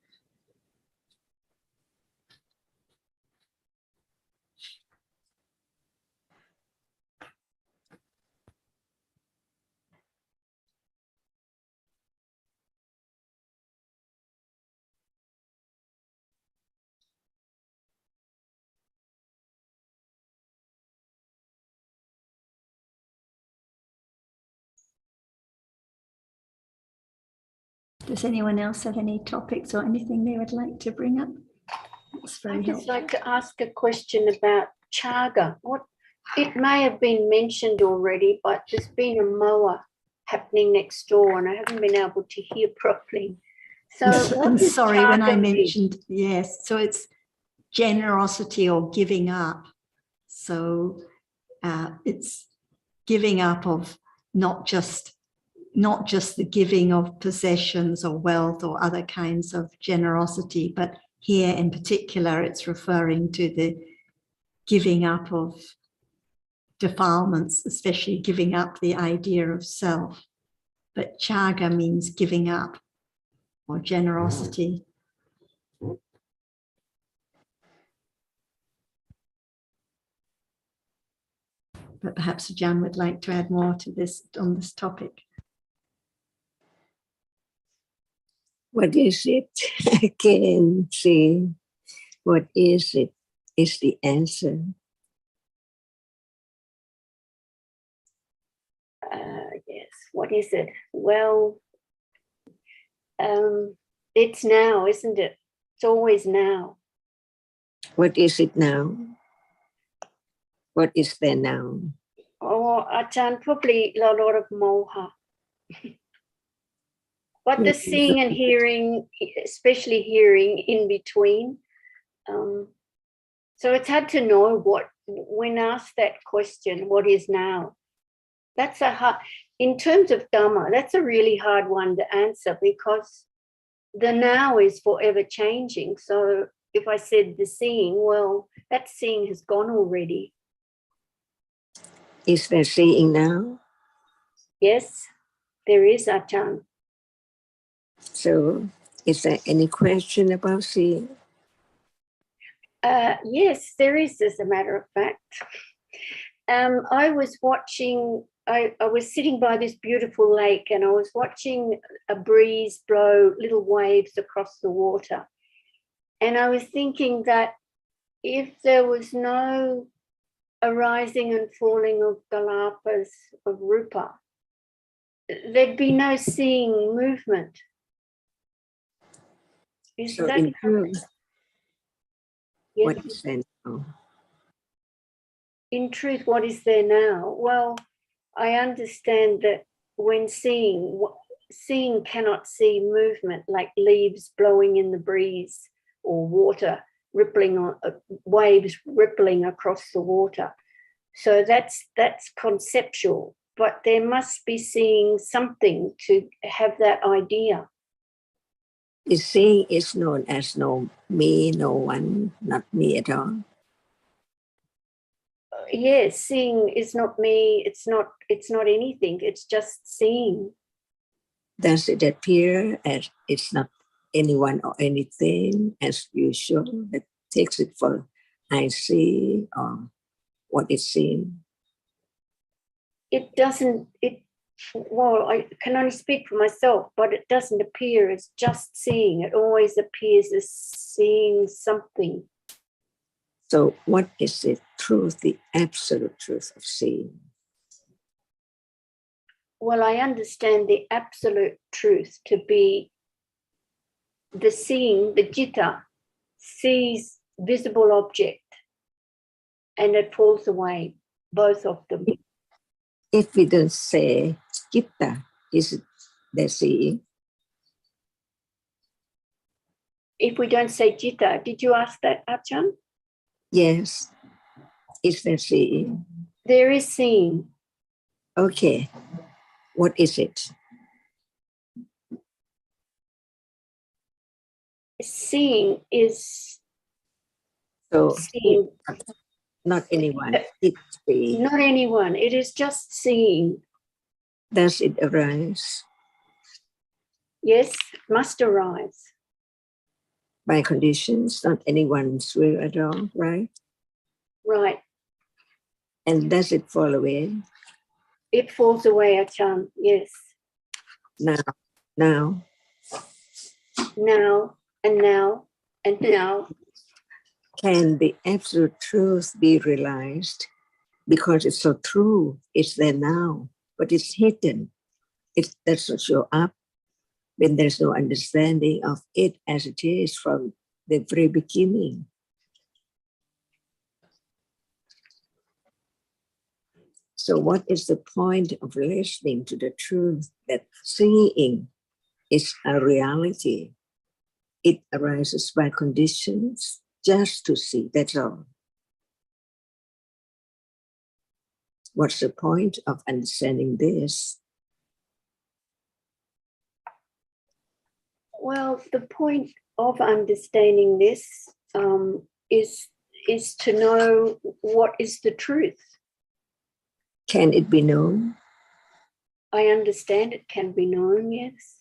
Does anyone else have any topics or anything they would like to bring up? It's very I'd just helpful. like to ask a question about chaga. It may have been mentioned already, but there's been a moa happening next door and I haven't been able to hear properly. So I'm sorry, when I chaga mean? mentioned, yes, so it's generosity or giving up. So it's giving up of not just the giving of possessions or wealth or other kinds of generosity, but here in particular, it's referring to the giving up of defilements, especially giving up the idea of self. But chaga means giving up or generosity. But perhaps Jan would like to add more to this on this topic. What is it? I can see. What is it? Is the answer. Yes, what is it? Well, it's now, isn't it? It's always now. What is it now? What is there now? Oh, Ajahn, probably a lot of moha. But the seeing and hearing, especially hearing in between. So it's hard to know what, when asked that question, what is now? That's a hard, in terms of Dhamma, that's a really hard one to answer because the now is forever changing. So if I said the seeing, well, that seeing has gone already. Is there seeing now? Yes, there is, Ajahn. So is there any question about seeing? Yes, there is, as a matter of fact. I was watching, I was sitting by this beautiful lake and I was watching a breeze blow little waves across the water. And I was thinking that if there was no arising and falling of kalapas of rupa, there'd be no seeing movement. Is So that in correct? truth, Yes. what is there now? In truth, what is there now? Well, I understand that when seeing cannot see movement like leaves blowing in the breeze or water rippling on waves rippling across the water. So that's conceptual, but there must be seeing something to have that idea. The seeing is known as no me, no one, not me at all. Yes, seeing is not me. It's not anything. It's just seeing. Does it appear as it's not anyone or anything as usual that takes it for I see or what is seen? It doesn't, well, I can only speak for myself, but it doesn't appear as just seeing. It always appears as seeing something. So what is the truth, the absolute truth of seeing? Well, I understand the absolute truth to be the seeing, the jitta sees visible object and it falls away, both of them. If we don't say citta, is it the seeing? If we don't say jitta, did you ask that, Achan? Yes, is the seeing. There is seeing. Okay, what is it? Seeing is So seeing. not anyone, it's seeing. Not anyone. It is just seeing. Does it arise Yes, must arise. by conditions? Not anyone's will at all, right? Right. And does it fall away? It falls away, Achan. Yes. Now, Now and now and now. can the absolute truth be realized? Because it's so true, it's there now, but it's hidden. It doesn't show up when there's no understanding of it as it is from the very beginning. So what is the point of listening to the truth that seeing is a reality? It arises by conditions just to see, that's all. What's the point of understanding this? Well, the point of understanding this is to know what is the truth. Can it be known? I understand it can be known, yes.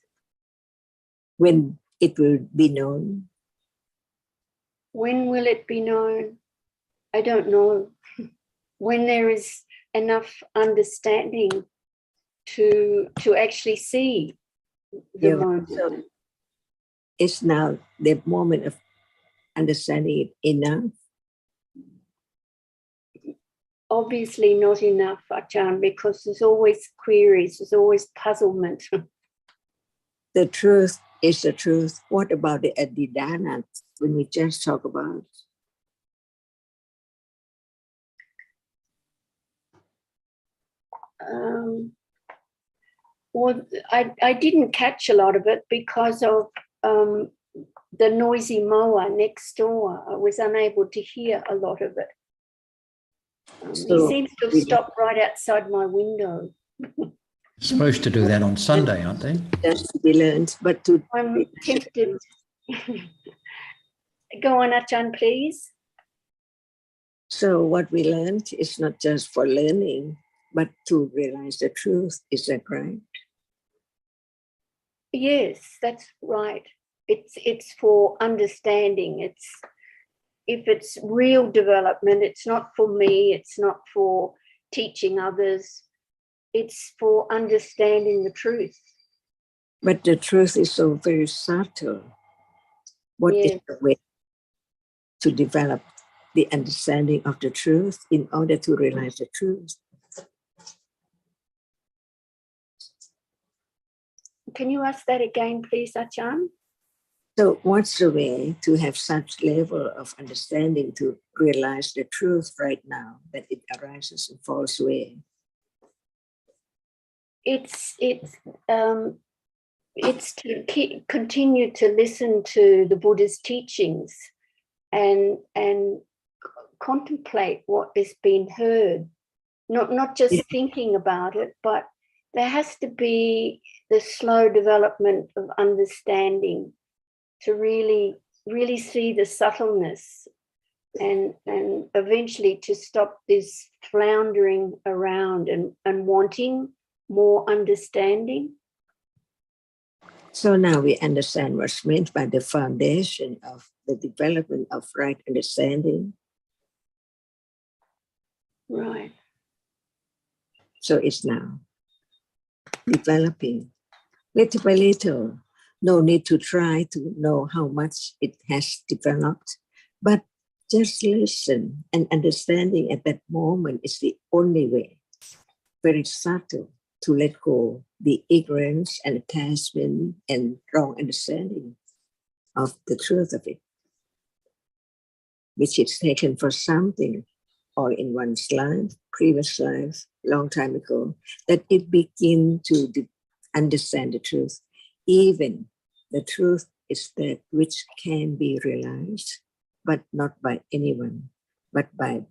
When it will be known? When will it be known? I don't know. When there is enough understanding to actually see the Yeah, moment. so it's now the moment of understanding it enough. Obviously not enough, Achan, because there's always queries, there's always puzzlement. The truth is the truth. What about the adidana when we just talk about? Well, I didn't catch a lot of it because of the noisy mower next door. I was unable to hear a lot of it. He seems to have stopped right outside my window. Supposed to do that on Sunday, aren't they? That's to be learned, but to I'm tempted. Go on, Achan, please. so what we learned is not just for learning, but to realize the truth. Is that right? Yes, that's right. It's for understanding. If it's real development, it's not for me, it's not for teaching others, it's for understanding the truth. But the truth is so very subtle. What is the way to develop the understanding of the truth in order to realize the truth? Can you ask that again, please, Achan? So what's the way to have such level of understanding to realize the truth right now, that it arises and falls away? It's to continue to listen to the Buddha's teachings and contemplate what is being heard, not just thinking about it, but there has to be the slow development of understanding to really see the subtleness and eventually to stop this floundering around and wanting more understanding. So now we understand what's meant by the foundation of the development of right understanding. Right. So it's now developing little by little. No need to try to know how much it has developed, but just listen, and understanding at that moment is the only way, very subtle, to let go the ignorance and attachment and wrong understanding of the truth of it, which is taken for something all in one's life, previous life, long time ago, that it begin to understand the truth. Even the truth is that which can be realized, but not by anyone, but by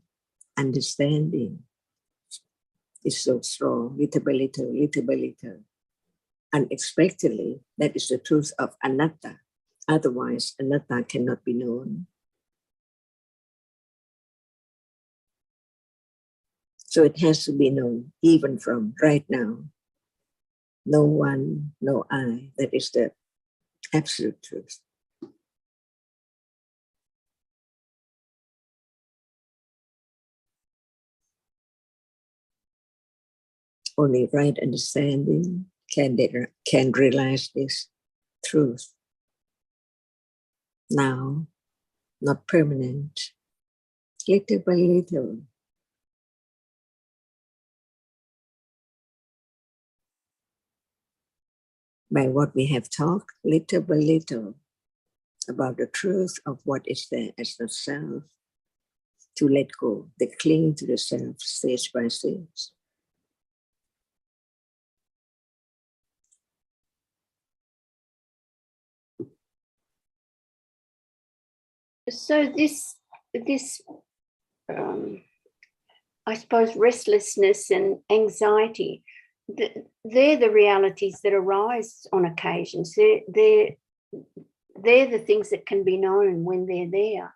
understanding. It's so strong, little by little, little by little. Unexpectedly, that is the truth of anatta. Otherwise, anatta cannot be known. So it has to be known even from right now. No one, no I. That is the absolute truth. Only right understanding can realize this truth. Now, not permanent, little by little. By what we have talked, little by little, about the truth of what is there as the self, to let go, the clinging to the self stage by stage. So this I suppose restlessness and anxiety, they're the realities that arise on occasions. They're the things that can be known when they're there,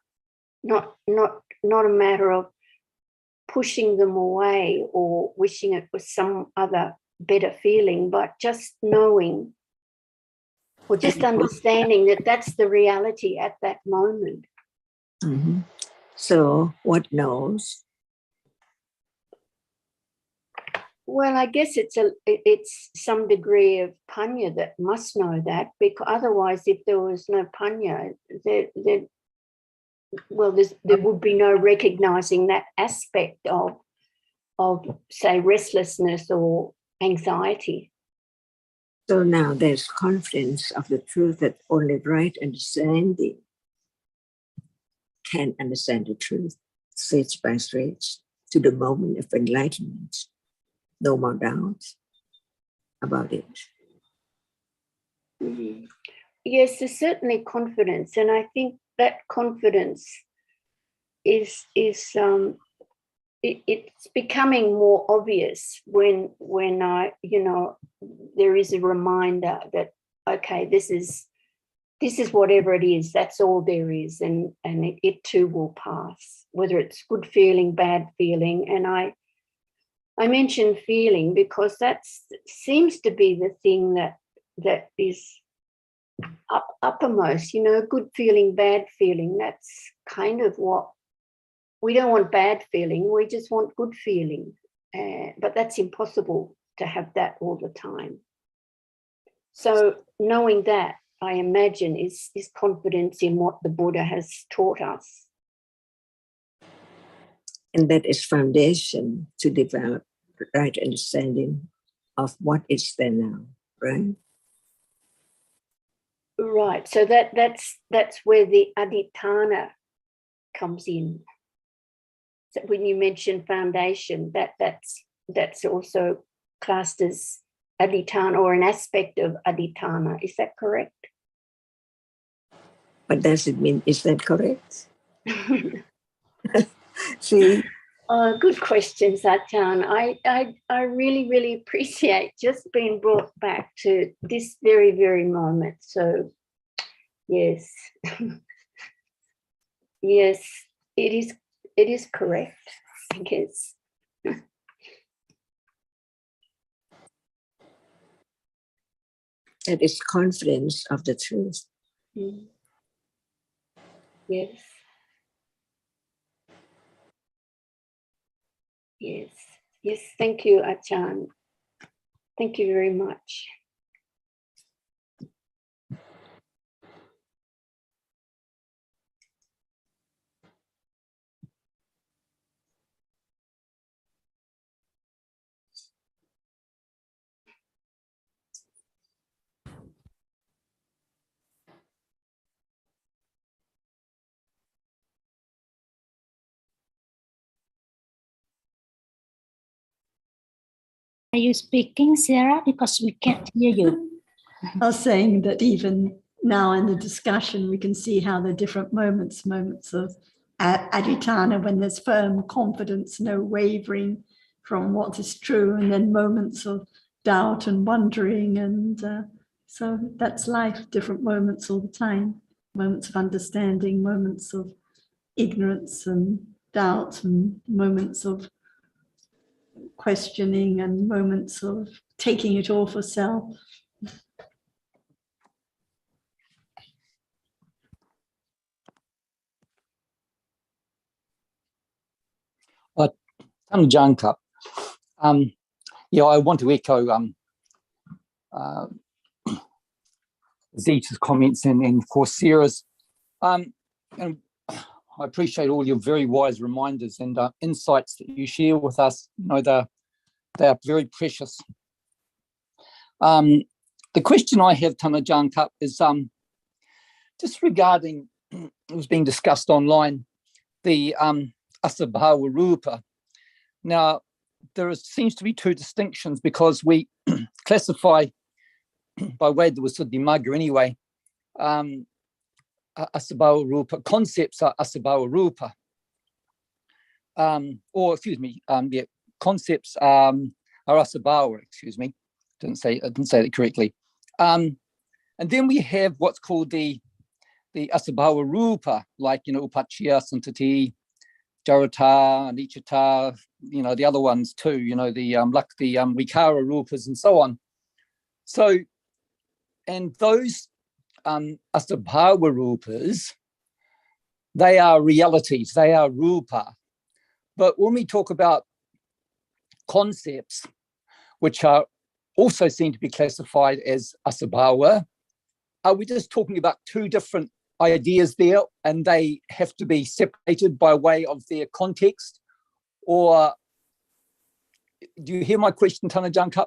not a matter of pushing them away or wishing it was some other better feeling, but just knowing or just understanding that that's the reality at that moment. Mm-hmm. So what knows? Well, I guess it's some degree of panya that must know that, because otherwise, if there was no panya, there would be no recognizing that aspect of say restlessness or anxiety. So now there's confidence of the truth that only right understanding can understand the truth, stage by stage, to the moment of enlightenment. No more doubt about it. Mm-hmm. Yes, there's certainly confidence, and I think that confidence is it's becoming more obvious when I, there is a reminder that okay, this is whatever it is, that's all there is, and it too will pass, whether it's good feeling, bad feeling. And I mention feeling because that seems to be the thing that is uppermost, good feeling, bad feeling. That's kind of what we don't want. Bad feeling, we just want good feeling, but that's impossible to have that all the time. So knowing that, I imagine, is confidence in what the Buddha has taught us. And that is foundation to develop right understanding of what is there now, right? Right. So that's where the adhitthana comes in. So when you mention foundation, that's also classed as adhitthana or an aspect of adhitthana. Is that correct? What does it mean? Is that correct? See, Good questions, Achan. I really, really appreciate just being brought back to this very, very moment. So, yes, yes, it is correct, I guess. that is confidence of the truth. Mm. Yes. Yes. Yes. Thank you, Achan. Thank you very much. Are you speaking, Sarah? Because we can't hear you. I was saying that even now in the discussion, we can see how the different moments of aditana, when there's firm confidence, no wavering from what is true, and then moments of doubt and wondering. And so that's life, different moments all the time, moments of understanding, moments of ignorance and doubt, and moments of questioning, and moments of taking it all for self. Janka. Yeah, I want to echo Zita's comments and of course Sarah's. And I appreciate all your very wise reminders and insights that you share with us. You know, they are very precious. The question I have, Janka, is just regarding, it was being discussed online, the asabhava rupa. Now, seems to be two distinctions, because we classify, by way of the Visuddhimagga anyway, asabhava rupa, concepts are asabhava rupa. Concepts are asabhava, excuse me. I didn't say that correctly. And then we have what's called the asabhava rupa, like, upachya, santati, jarata, anicca, the other ones too, the vikara rupas and so on. So, and those asabhava rupas, they are realities, they are rupa. But when we talk about concepts, which are also seen to be classified as asabhava, are we just talking about two different ideas there, and they have to be separated by way of their context? Or do you hear my question, Janka?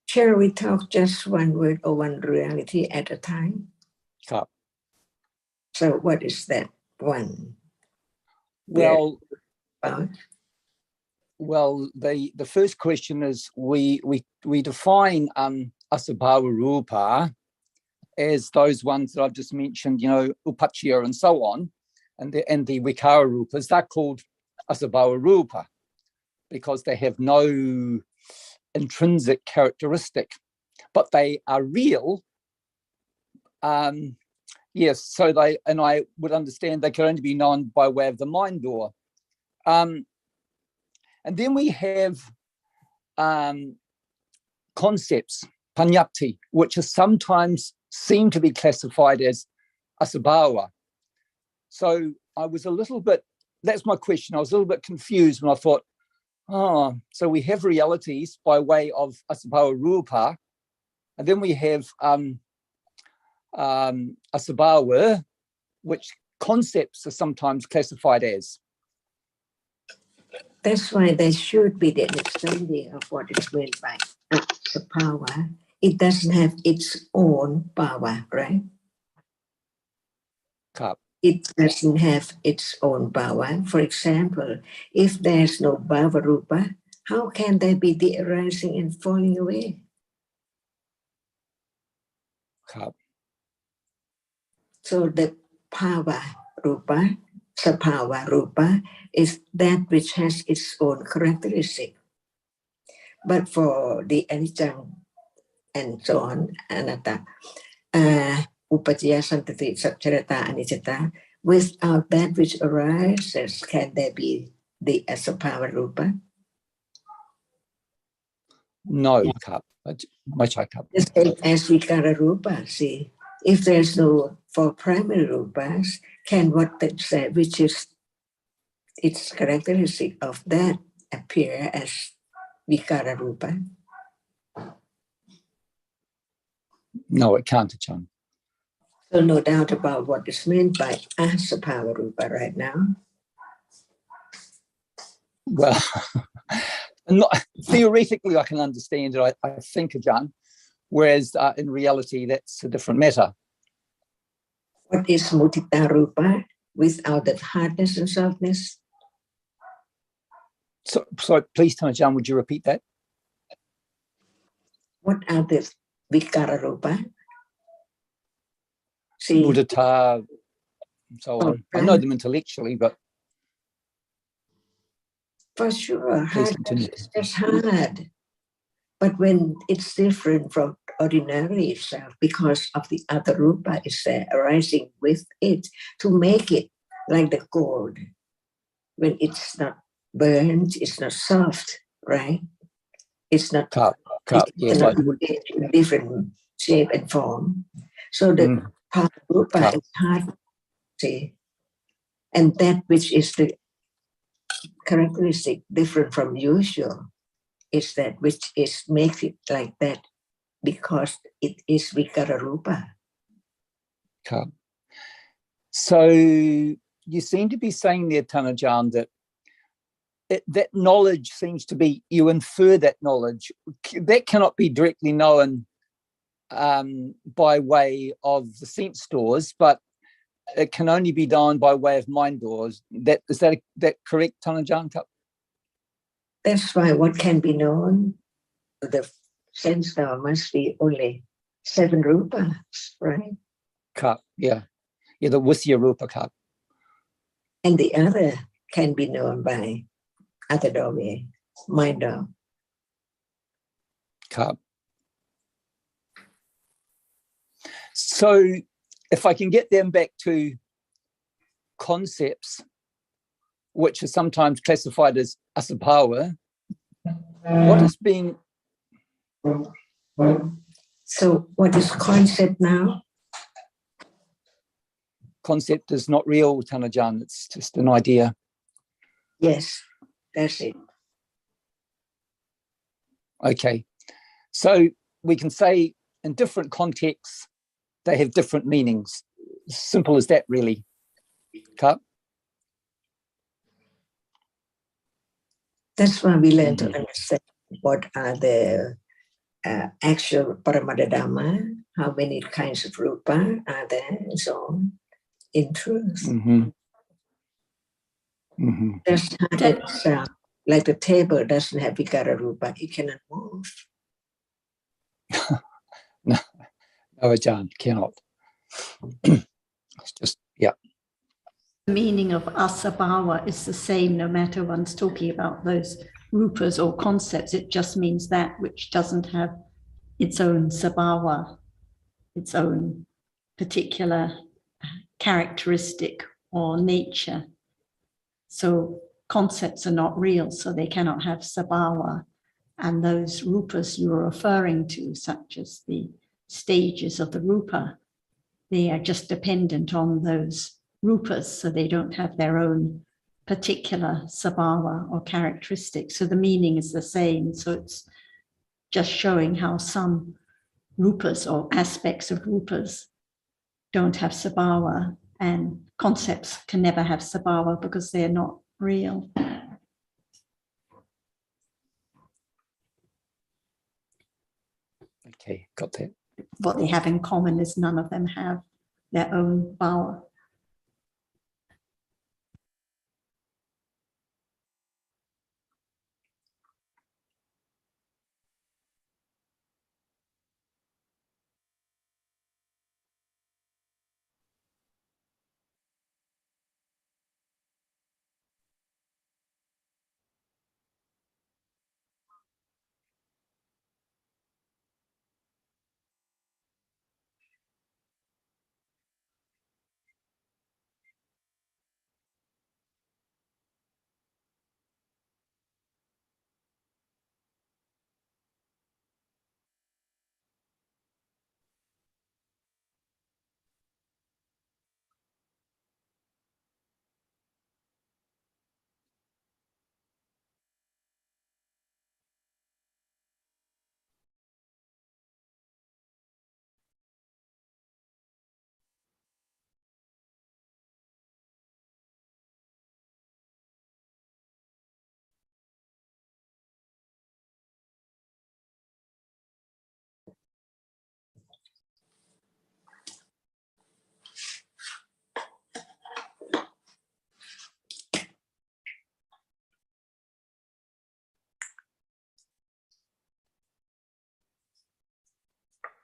Shall we talk just one word or one reality at a time? Cup. So what is that one? Well, about? Well, the first question is we define asabhava rupa as those ones that I've just mentioned, upachya and so on, and the vikara rupas. They're called asabhava rupa because they have no intrinsic characteristic, but they are real. Yes, so I would understand they can only be known by way of the mind door. And then we have concepts, panyapti, which are sometimes seem to be classified as asabhava. So I was a little bit, that's my question, I was a little bit confused when I thought, so we have realities by way of asabhava rupa, and then we have asabhava, which concepts are sometimes classified as. That's why there should be the understanding of what is meant by the power. It doesn't have its own power, right? Cup. It doesn't have its own power. For example, if there's no bhava rupa, how can there be the arising and falling away? Cup. So the Bhava Rupa, Sabhava Rupa, is that which has its own characteristic. But for the Anicca and so on, Anatta, Upajjaya Santati Satcharita Anicca, without that which arises, can there be the Asabhava Rupa? No, Cup. Much I Cup. The same as Vikara Rupa, see. If there's no four primary rupas, can what that say, which is its characteristic of that, appear as Vikara Rupa? No, it can't, Ajahn. So no doubt about what is meant by Asabhava Rupa right now. Well, not, theoretically, I can understand it, I think, Ajahn, whereas in reality, that's a different matter. What is Mudita Rupa without that hardness and softness? So please, Ajahn, would you repeat that? What are the Vikara Rupa? See, Mudita, and so on. I know them intellectually, but for sure, please hardness continue. is just hard. But when it's different from ordinary itself, because of the other rupa is there arising with it to make it like the gold. When it's not burnt, it's not soft, right? It's not Cup, yes, cannot be in different shape and form. So the rupa is hard, see, and that which is the characteristic different from usual is that which is makes it like that because it is Vikara Rupa. So you seem to be saying there, Tanajan, that that knowledge seems to be, you infer that knowledge. That cannot be directly known by way of the sense doors, but it can only be done by way of mind doors. Is that correct, Tanajan? That's why what can be known, the sense door must be only 7 rupas, right? Yeah, the Visya Rupa cup. And the other can be known by other doorway, mind door. So if I can get them back to concepts, which are sometimes classified as asabhava, what is being... So what is concept now? Concept is not real, Tanajan, it's just an idea. Yes, that's it. Okay, so we can say in different contexts, they have different meanings. Simple as that, really. That's why we learn to understand what are the actual Paramadadhamma, how many kinds of rupa are there, and so on, in truth. Just that like the table doesn't have Vikara Rupa, it cannot move. No, Ajahn, cannot. It's just, yeah. The meaning of asabhava is the same no matter one's talking about those rupas or concepts. It just means that which doesn't have its own sabhava, its own particular characteristic or nature. So concepts are not real, so they cannot have sabhava. And those rupas you're referring to, such as the stages of the rupa, they are just dependent on those rupas, so they don't have their own particular sabhava or characteristic. So the meaning is the same. So it's just showing how some rupas or aspects of rupas don't have sabhava, and concepts can never have sabhava because they're not real. Okay, got that. What they have in common is none of them have their own bhava.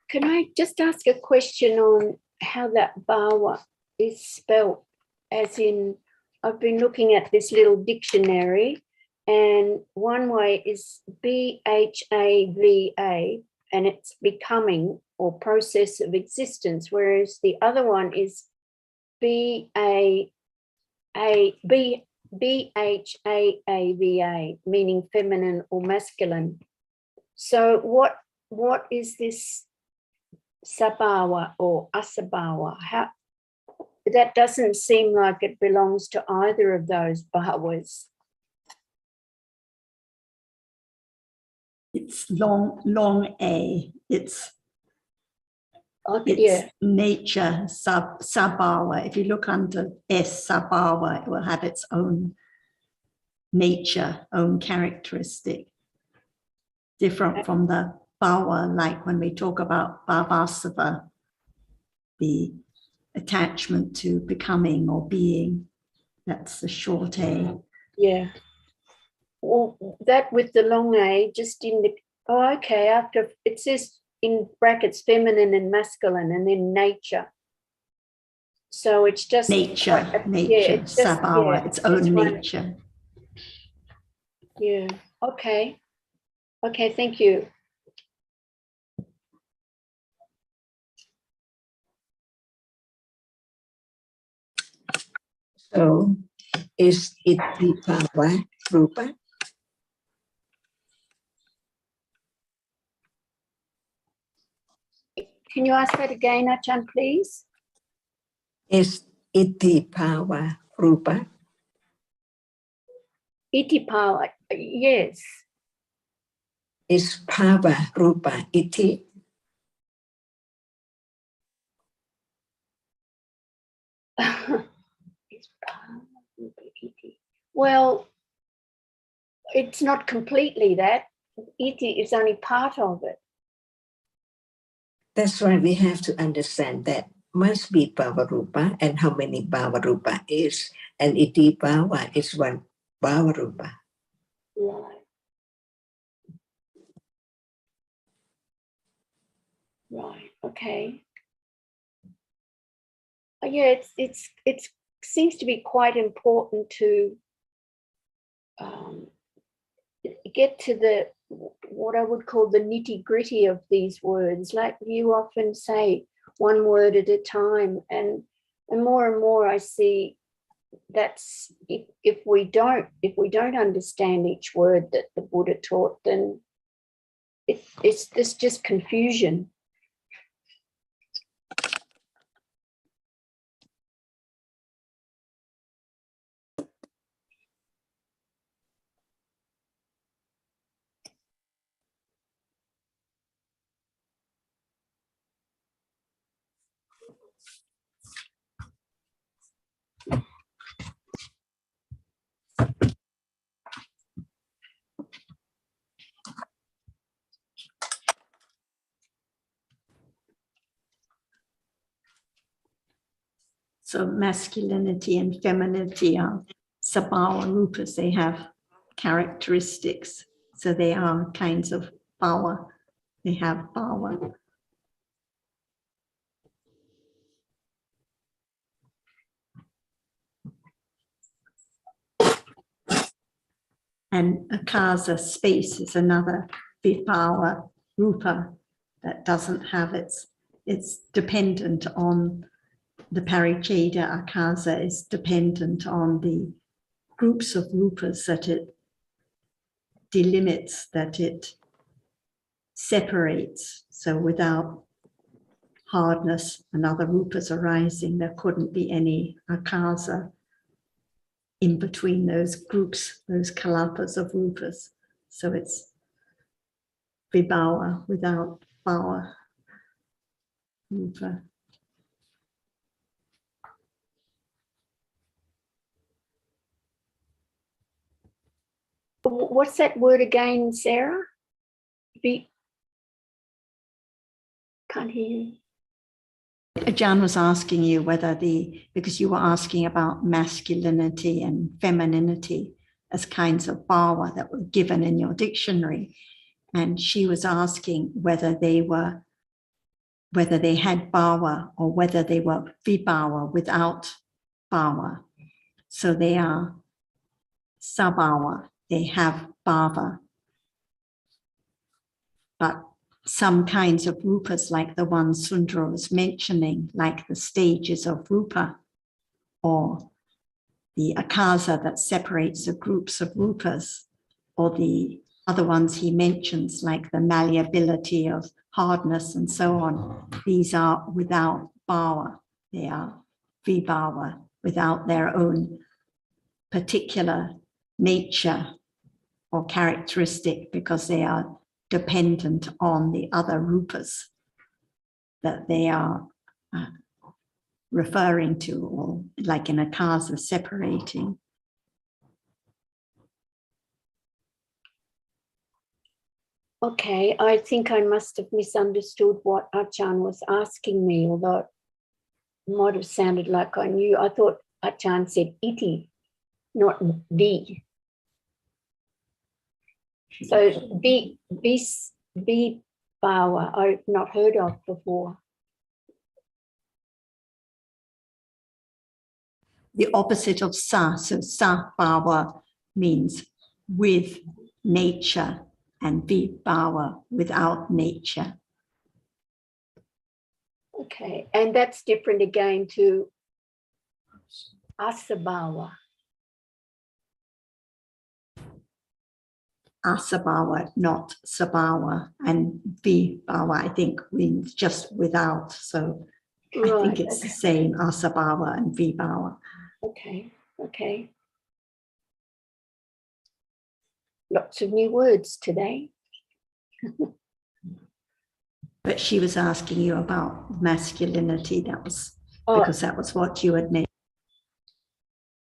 can I just ask a question on how that Bawa is spelt? As in, I've been looking at this little dictionary, and one way is BHAVA, and it's becoming or process of existence, whereas the other one is BHAAVA, meaning feminine or masculine. So what is this Sabawa or Asabawa? How, that doesn't seem like it belongs to either of those Bawas. It's long A. It's Yeah. nature Sabawa. If you look under S Sabawa, it will have its own nature, own characteristic, different from the Bawa, like when we talk about Bhavasava, the attachment to becoming or being. That's the short A. Yeah. Well, that with the long A, just in the, oh, okay, after it says in brackets feminine and masculine and then nature. So it's just Nature, it's just, Sabawa, its own nature. Yeah, okay. Okay, thank you. So is it the Bhava Rupa? Can you ask that again, Achan, please? Is it the Bhava Rupa? Iti power, yes. Is Bhava Rupa iti? Well, it's not completely that. Iti is only part of it. That's why we have to understand that must be Bhava Rupa, and how many Bhava Rupa is, and iti Bhava is one Bhava Rupa. Right. Right. Okay. Yeah, it seems to be quite important to get to the what I would call the nitty-gritty of these words. Like you often say, one word at a time, and more I see that's if we don't understand each word that the Buddha taught, then it's just confusion. So masculinity and femininity are Sabawa Rupas. They have characteristics. So they are kinds of Bawa. They have Bawa. And Akaza space is another Vipawa Rupa that doesn't have it's dependent on the Paricheda. Akaza is dependent on the groups of rupas that it delimits, that it separates. So without hardness and other rupas arising, there couldn't be any Akaza in between those groups, those kalapas of rupas. So it's vibhawa without bhava rupa. What's that word again, Sarah? Can't hear you. Ajahn was asking you whether because you were asking about masculinity and femininity as kinds of bhava that were given in your dictionary. And she was asking whether they were whether they had bhava or whether they were vibhava without bhava. So they are sabhava, they have bhava. But some kinds of rupas, like the one Sundara was mentioning, like the stages of rupa, or the akasa that separates the groups of rupas, or the other ones he mentions, like the malleability of hardness and so on. These are without bhava. They are vibhava, without their own particular nature or characteristic, because they are dependent on the other rupas that they are referring to, or like in a akasa separating. Okay, I think I must have misunderstood what Achan was asking me, although it might have sounded like I knew. I thought Achan said iti, not vi. So vi bawa, I've not heard of before. The opposite of sa, so sa bhava means with nature, and vibhava without nature. Okay, and that's different again to asabhava. Asabhava, not sabhava, and vibhava, I think, means just without. So I think it's the same, asabhava and vibhava. Okay, okay. Lots of new words today. But she was asking you about masculinity. That was Oh, because that was what you had mentioned.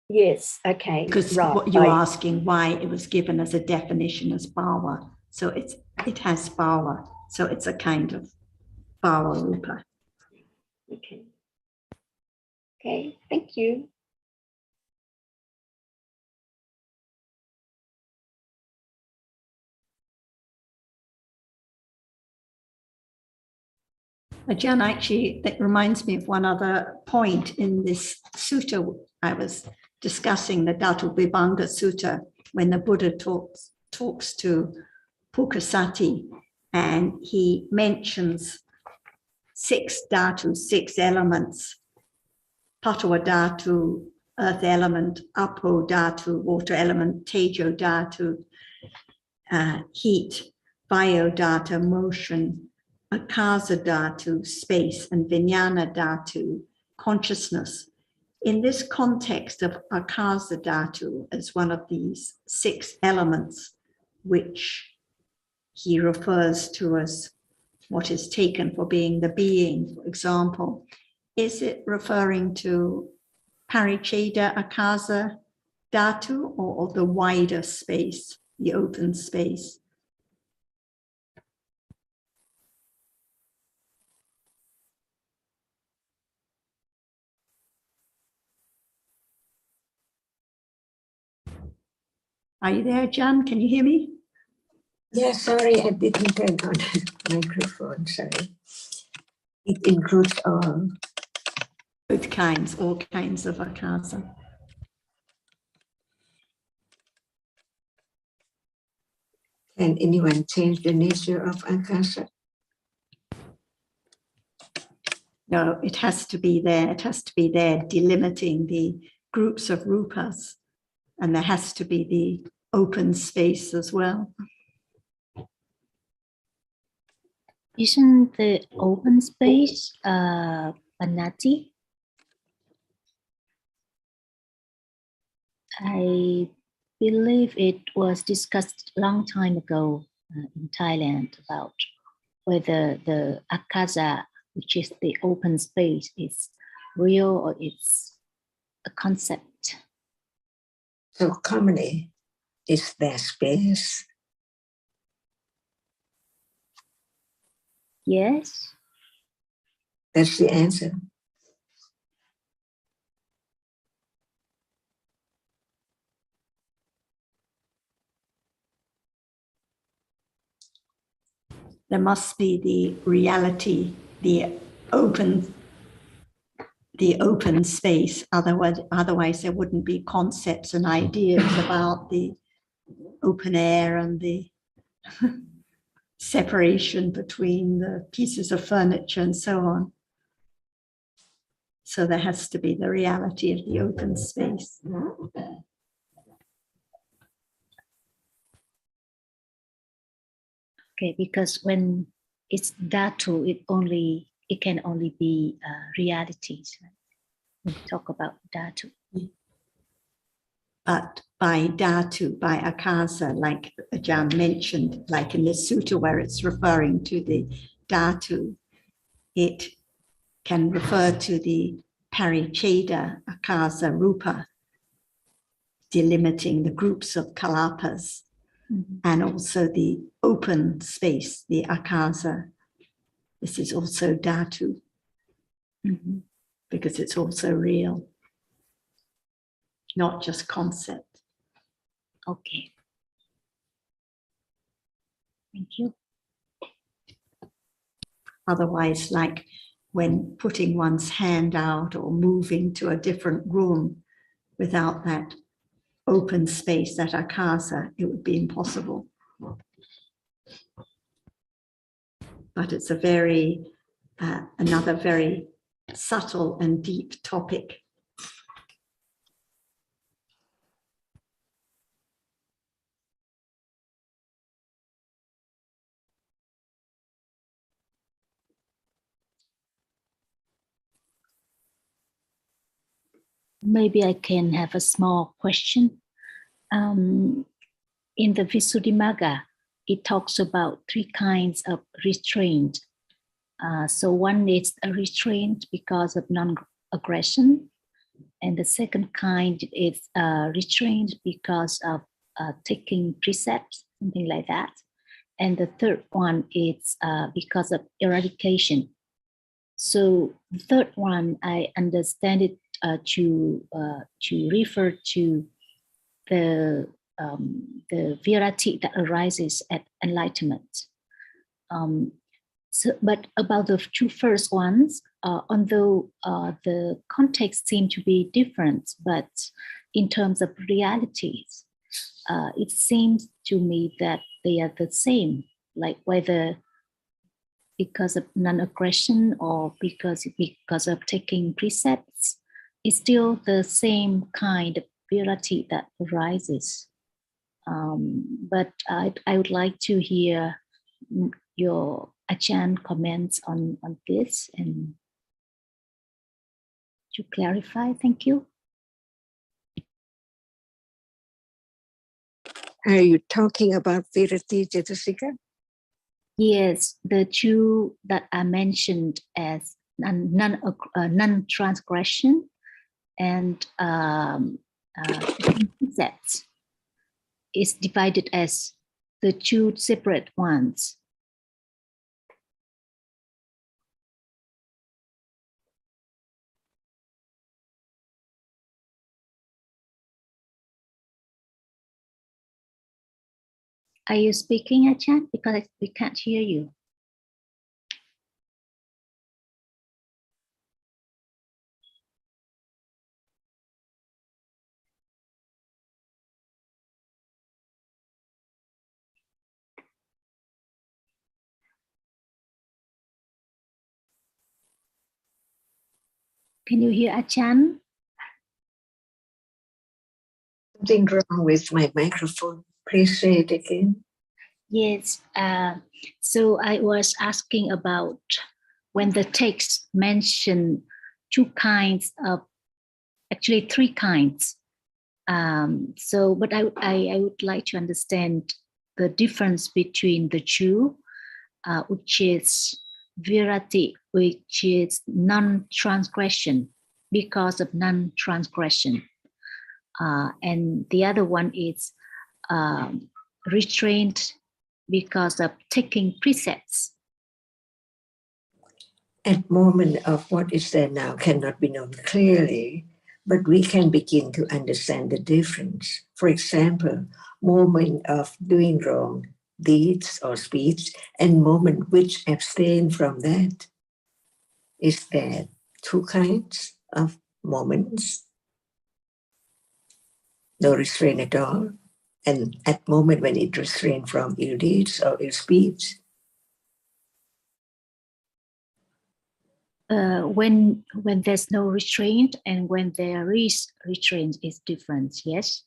yes, okay. Because right, what you were asking why it was given as a definition as bhava. So it has bhava. So it's a kind of bhava rupa. Okay. Okay, thank you. Jan, actually, that reminds me of one other point in this sutta I was discussing, the Dhatu Vibhanga Sutta, when the Buddha talks to Pukasati, and he mentions 6 dhatus, 6 elements: Patawa dhatu, earth element; Apo dhatu, water element; Tejo dhatu, heat; Vayo dhatu, motion; Akasa dhatu, space; and Vijnana dhatu, consciousness. In this context of Akasa dhatu as one of these 6 elements, which he refers to as what is taken for being the being, for example, is it referring to Paricheda Akasa dhatu, or the wider space, the open space? Are you there, Jan? Can you hear me? Yeah, sorry, I didn't turn on the microphone, sorry. It includes all. Both kinds, all kinds of akasa. Can anyone change the nature of akasa? No, it has to be there. It has to be there, delimiting the groups of rupas. And there has to be the open space as well. Isn't the open space Panati? I believe it was discussed a long time ago in Thailand about whether the akasa, which is the open space, is real or it's a concept. So commonly, is there space? Yes. That's the answer. There must be the reality the open space. Otherwise there wouldn't be concepts and ideas about the open air and the separation between the pieces of furniture and so on. So there has to be the reality of the open space. Okay, because when it's dhatu, it can only be realities. Right? When we talk about dhatu. But by dhatu, by akasa, like Ajahn mentioned, like in the sutta where it's referring to the dhatu, it can refer to the paricheda, akasa, rupa, delimiting the groups of kalapas, and also the open space, the akasa. This is also dhatu, because it's also real, not just concept. Okay. Thank you. Otherwise, like when putting one's hand out or moving to a different room without that open space, that akasa, it would be impossible. But it's a very, another very subtle and deep topic. Maybe I can have a small question. In the Visuddhimagga, it talks about 3 kinds of restraint. So one is a restraint because of non-aggression, and the second kind is restraint because of taking precepts, something like that. And the third one is because of eradication. So the third one, I understand it to refer to the virati that arises at enlightenment. But about the 2 first ones, although the context seemed to be different, but in terms of realities, it seems to me that they are the same, like whether because of non-aggression or because of taking precepts, it's still the same kind of virati that arises. But I would like to hear your Ajahn comments on this and to clarify. Thank you. Are you talking about virati cetasika? Yes, the 2 that are mentioned as non-transgression and precepts is divided as the 2 separate ones. Are you speaking, Ajahn? Because we can't hear you. Can you hear Ajahn? Something wrong with my microphone. Please say it again. Yes. So I was asking about when the text mentioned 2 kinds of, actually 3 kinds. But I would like to understand the difference between the 2, which is virati, which is non-transgression because of non-transgression. And the other one is restraint because of taking precepts. At moment of what is there now cannot be known clearly, but we can begin to understand the difference. For example, moment of doing wrong deeds or speech and moment which abstain from that. is there two kinds of moments? No restraint at all, and at moment when it restrained from ill deeds or ill speech. When there's no restraint and when there is restraint is different, yes?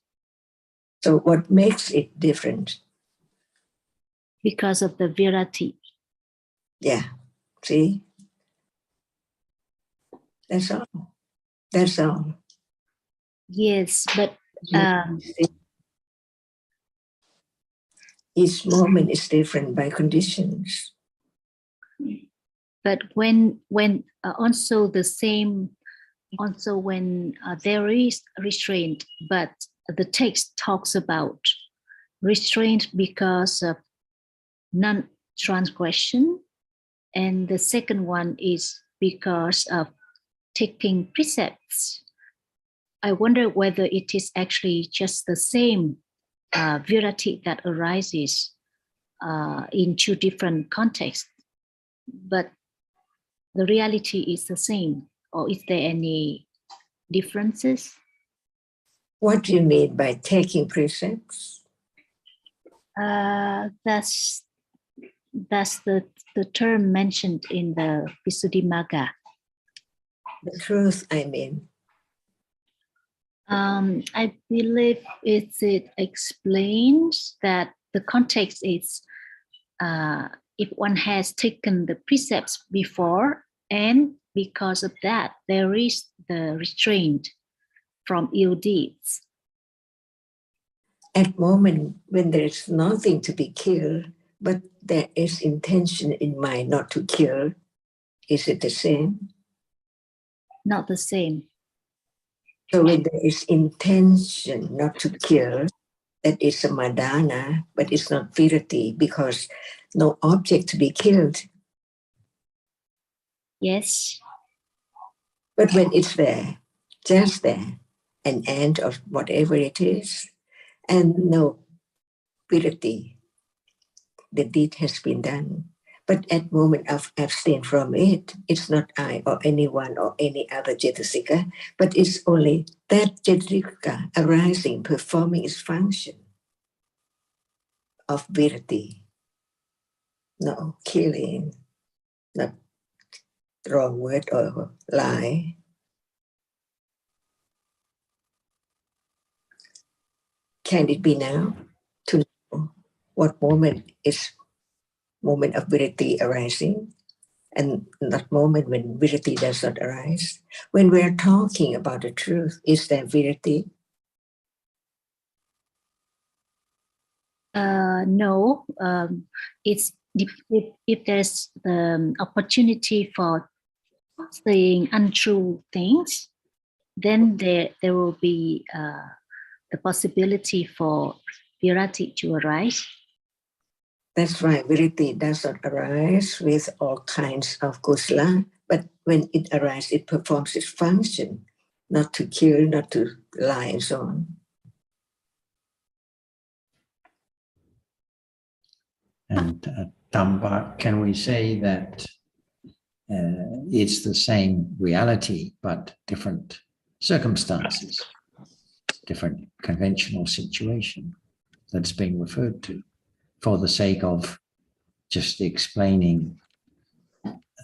So what makes it different? Because of the virati. Yeah, see? That's all. That's all. Yes, but each moment is different by conditions. But when also the same, also when there is restraint, but the text talks about restraint because of non-transgression, and the second one is because of taking precepts. I wonder whether it is actually just the same virati that arises in two different contexts, but the reality is the same, or is there any differences? What do you mean by taking precepts? That's the term mentioned in the Visuddhimagga. The truth, I mean. I believe it explains that the context is if one has taken the precepts before, and because of that, there is the restraint from ill deeds. At moment when there is nothing to be killed, but there is intention in mind not to kill, is it the same? Not the same. So when there is intention not to kill, that is a madana, but it's not virati because no object to be killed. Yes. But when it's there, just there, an end of whatever it is, and no virati, the deed has been done. But at moment of abstain from it, it's not I or anyone or any other cetasika, but it's only that cetasika arising, performing its function of virati. No killing, not wrong word or lie. Can it be now to know what moment is moment of virati arising and that moment when virati does not arise? When we're talking about the truth, is there virati? No, it's if there's the opportunity for saying untrue things, then there will be the possibility for virati to arise. That's right, virati does not arise with all kinds of kusala, but when it arises, it performs its function, not to kill, not to lie, and so on. And Dhamma, can we say that it's the same reality, but different circumstances, different conventional situation that's being referred to, for the sake of just explaining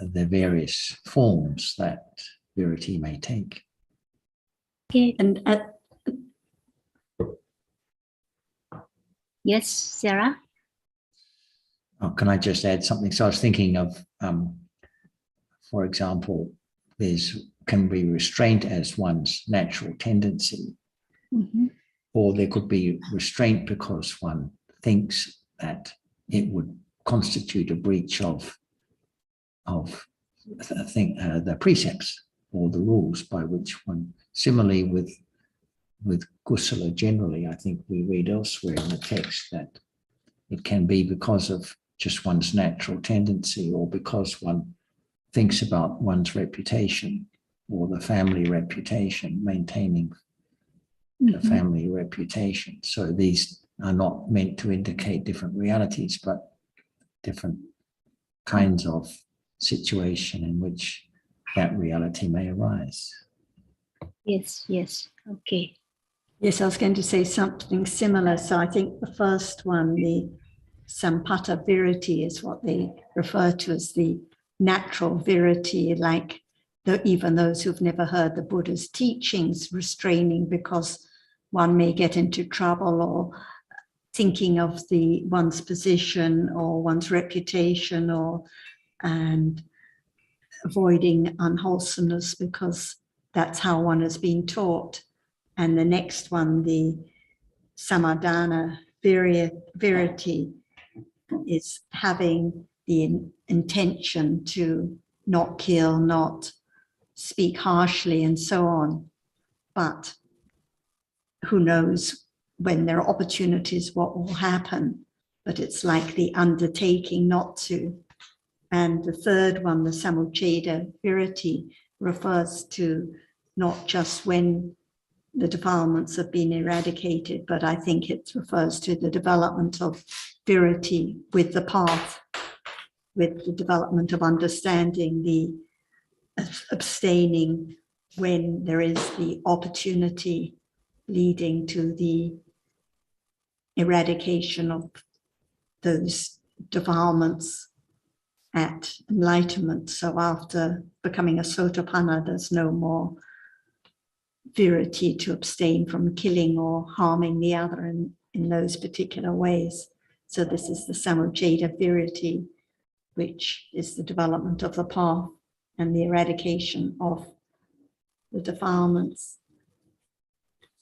the various forms that virati may take? Okay, and yes, Sarah? Oh, can I just add something? So I was thinking of, for example, can be restraint as one's natural tendency, or there could be restraint because one thinks that it would constitute a breach of the precepts or the rules by which one. Similarly, with kusala generally, I think we read elsewhere in the text that it can be because of just one's natural tendency, or because one thinks about one's reputation or the family reputation, maintaining the family reputation. So these are not meant to indicate different realities, but different kinds of situation in which that reality may arise. Yes, yes. Okay. Yes, I was going to say something similar. So I think the first one, the sampata virity, is what they refer to as the natural virity, like even those who've never heard the Buddha's teachings, restraining because one may get into trouble, or thinking of one's position or one's reputation, and avoiding unwholesomeness because that's how one has been taught. And the next one, the samadhana verity, is having the intention to not kill, not speak harshly, and so on. But who knows, when there are opportunities, what will happen? But it's like the undertaking not to. And the third one, the samucceda virity, refers to not just when the defilements have been eradicated, but I think it refers to the development of virity with the path, with the development of understanding, the abstaining when there is the opportunity leading to the eradication of those defilements at enlightenment. So after becoming a sotapanna, there's no more virity to abstain from killing or harming the other in those particular ways. So this is the samucceda virity, which is the development of the path and the eradication of the defilements.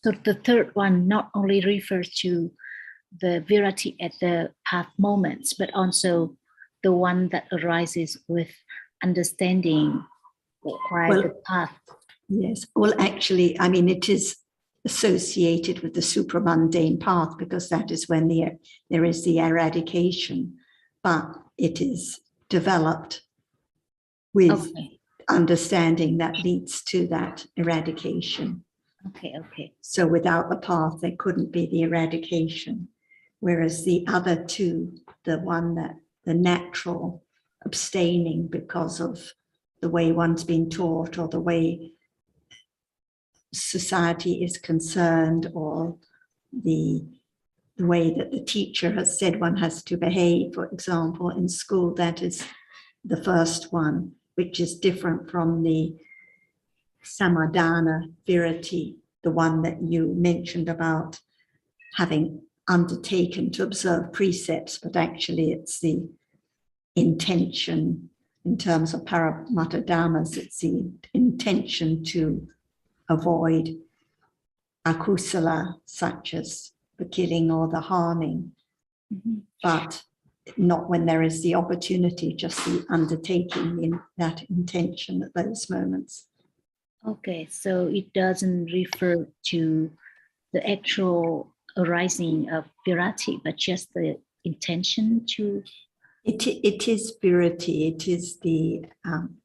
So the third one not only refers to the virity at the path moments, but also the one that arises with understanding the path. Yes, well, actually, I mean, it is associated with the supramundane path because that is when there is the eradication, but it is developed with understanding that leads to that eradication. Okay. So without the path, there couldn't be the eradication. Whereas the other two, the one that the natural abstaining because of the way one's been taught or the way society is concerned, or the way that the teacher has said one has to behave, for example, in school, that is the first one, which is different from the samadhana virity, the one that you mentioned about having undertaken to observe precepts, but actually it's the intention in terms of paramatta dhammas, it's the intention to avoid akusala, such as the killing or the harming, but not when there is the opportunity, just the undertaking in that intention at those moments. Okay, so it doesn't refer to the actual arising of virati, but just the intention to. It is virati, it is the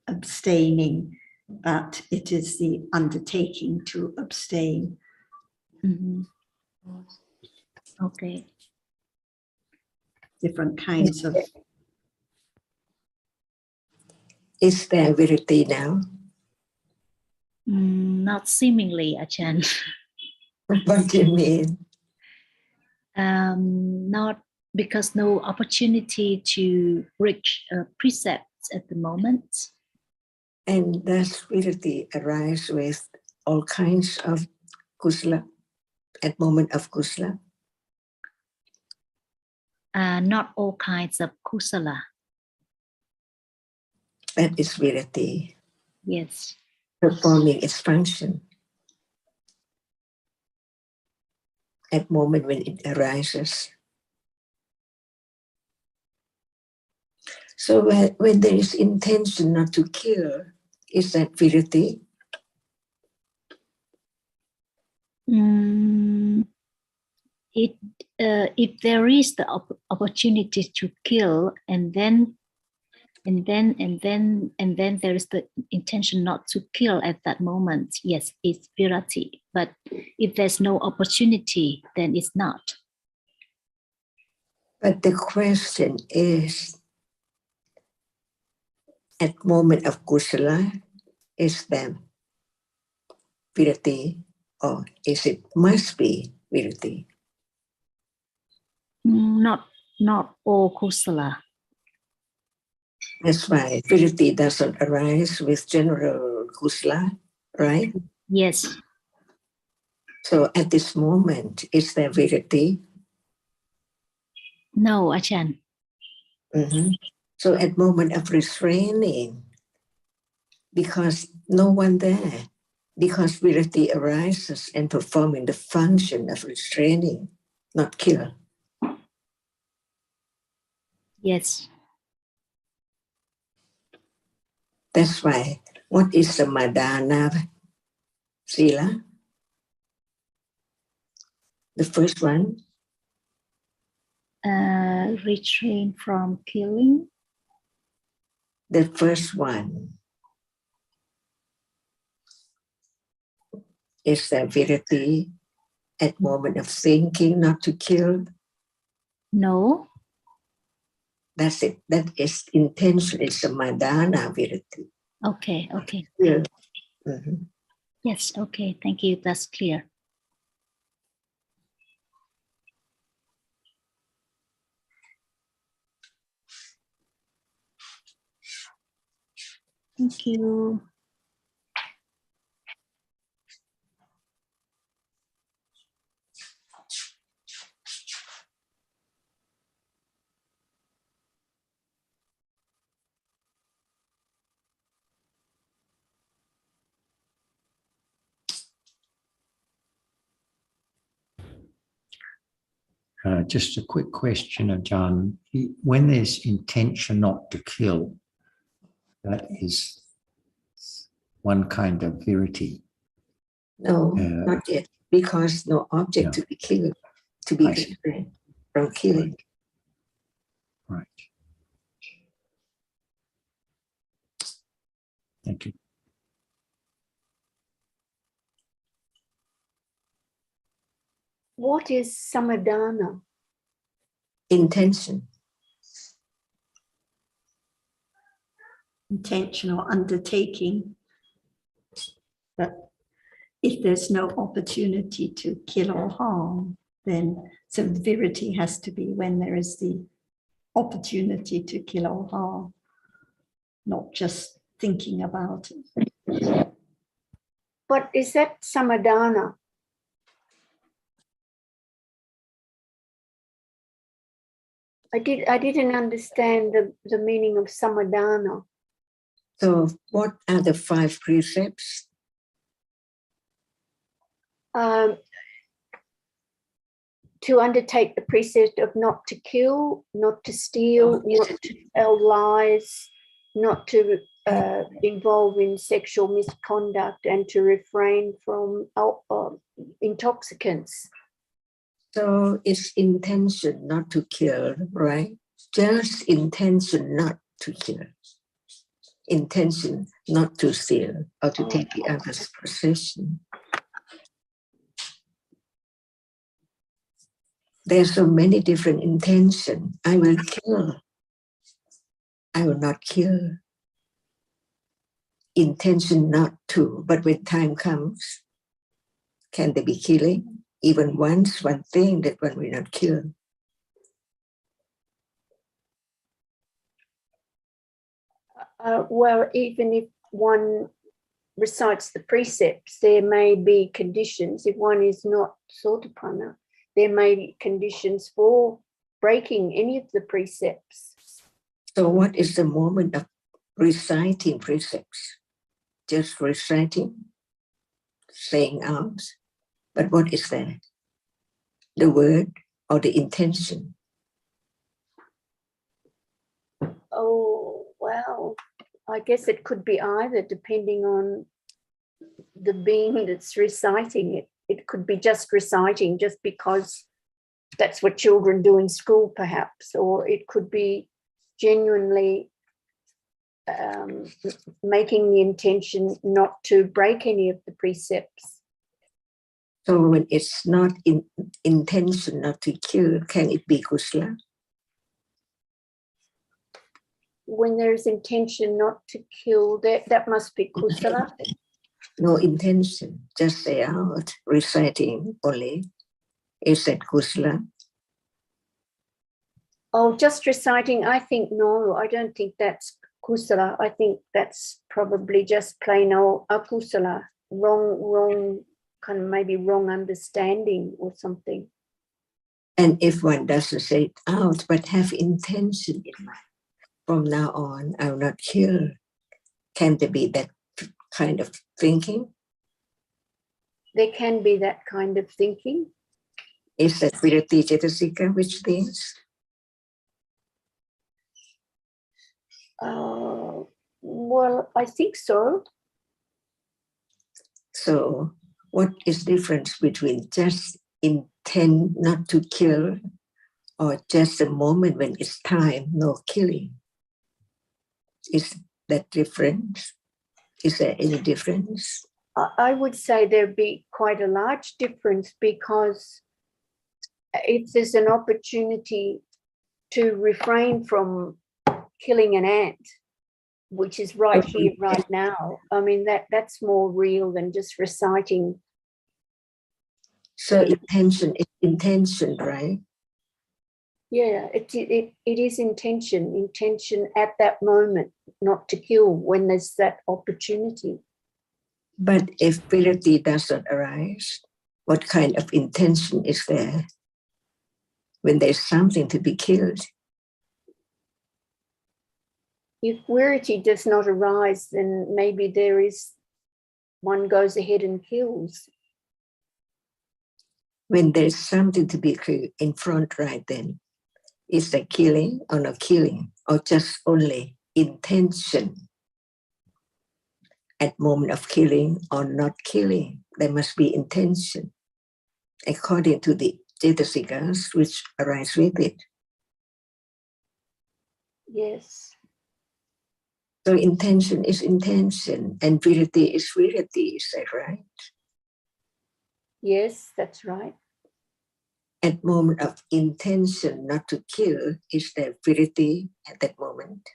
abstaining, but it is the undertaking to abstain. Okay. Different kinds of. Is there virity now? Not seemingly, Ajahn. What do you mean? Not because no opportunity to reach precepts at the moment. And does virity arise with all kinds of kusala at moment of kusala? Not all kinds of kusala. That is virity. Yes. Performing its function at moment when it arises. So when there is intention not to kill, is that virity? If there is the opportunity to kill, and then there is the intention not to kill at that moment, yes, it's virati. But if there's no opportunity, then it's not. But the question is, at moment of kusala, Is there virati, or is it must be virati? Not all kusala. That's why virati doesn't arise with general kusala, right? Yes. So at this moment, is there virati? No, Ajahn. Mhm. So at moment of restraining, because no one there, because virati arises and performing the function of restraining, not kill. Yes. That's why, what is samadhana sila? The first one, Retrain from killing. the first one is the virati at moment of thinking not to kill. No. That's it. That is intention. It's samadhana virati. Okay. Okay. Yeah. Mhm. Yes. Okay. Thank you. That's clear. Thank you. Just a quick question, Ajahn. When there's intention not to kill, that is one kind of virati. No, not yet, because no object Yeah. to be killed, to be I see. restrained from killing. Right. Thank you. What is samadhana? Intention. Intentional undertaking. But if there's no opportunity to kill or harm, then severity has to be when there is the opportunity to kill or harm, not just thinking about it. But is that samadhana? I didn't understand the meaning of samadhana. So what are the 5 precepts? To undertake the precept of not to kill, not to steal, not to tell lies, not to involve in sexual misconduct, and to refrain from intoxicants. So it's intention not to kill, right? Just intention not to kill. Intention not to steal or to take the other's possession. There's so many different intentions. I will kill. I will not kill. Intention not to, but when time comes, can there be killing? Even once, one thing that one will not kill. Well, even if one recites the precepts, there may be conditions. If one is not Sotapanna, there may be conditions for breaking any of the precepts. So what is the moment of reciting precepts? Just reciting, saying out. But what is that? The word or the intention? Oh, well, I guess it could be either, depending on the being that's reciting it. It could be just reciting just because that's what children do in school, perhaps, or it could be genuinely making the intention not to break any of the precepts. So when it's not in intention not to kill, can it be kusala? when there's intention not to kill, that must be kusala. No intention, just say out, reciting only. Is that kusala? Oh, just reciting, I think no, I don't think that's kusala. I think that's probably just plain old akusala, wrong, kind of maybe wrong understanding or something. And if one doesn't say it out, but have intention in mind, from now on, I will not kill. Can there be that kind of thinking? There can be that kind of thinking. Is that virati cetasika, which means? Well, I think so. So what is the difference between just intend not to kill or just a moment when it's time, no killing? Is that difference? Is there any difference? I would say there'd be quite a large difference, because if there's an opportunity to refrain from killing an ant, which is right here, right now, I mean, that's more real than just reciting. So intention is intention, right? Yeah, it is intention at that moment, not to kill when there's that opportunity. But if virati doesn't arise, what kind of intention is there when there's something to be killed? If virati does not arise, then maybe one goes ahead and kills. When there's something to be killed in front right then, is there killing or not killing, or just only intention? At moment of killing or not killing, there must be intention according to the cetasikas which arise with it. Yes. So intention is intention and virati is virati, is that right? Yes, that's right. At moment of intention not to kill, is there virati at that moment?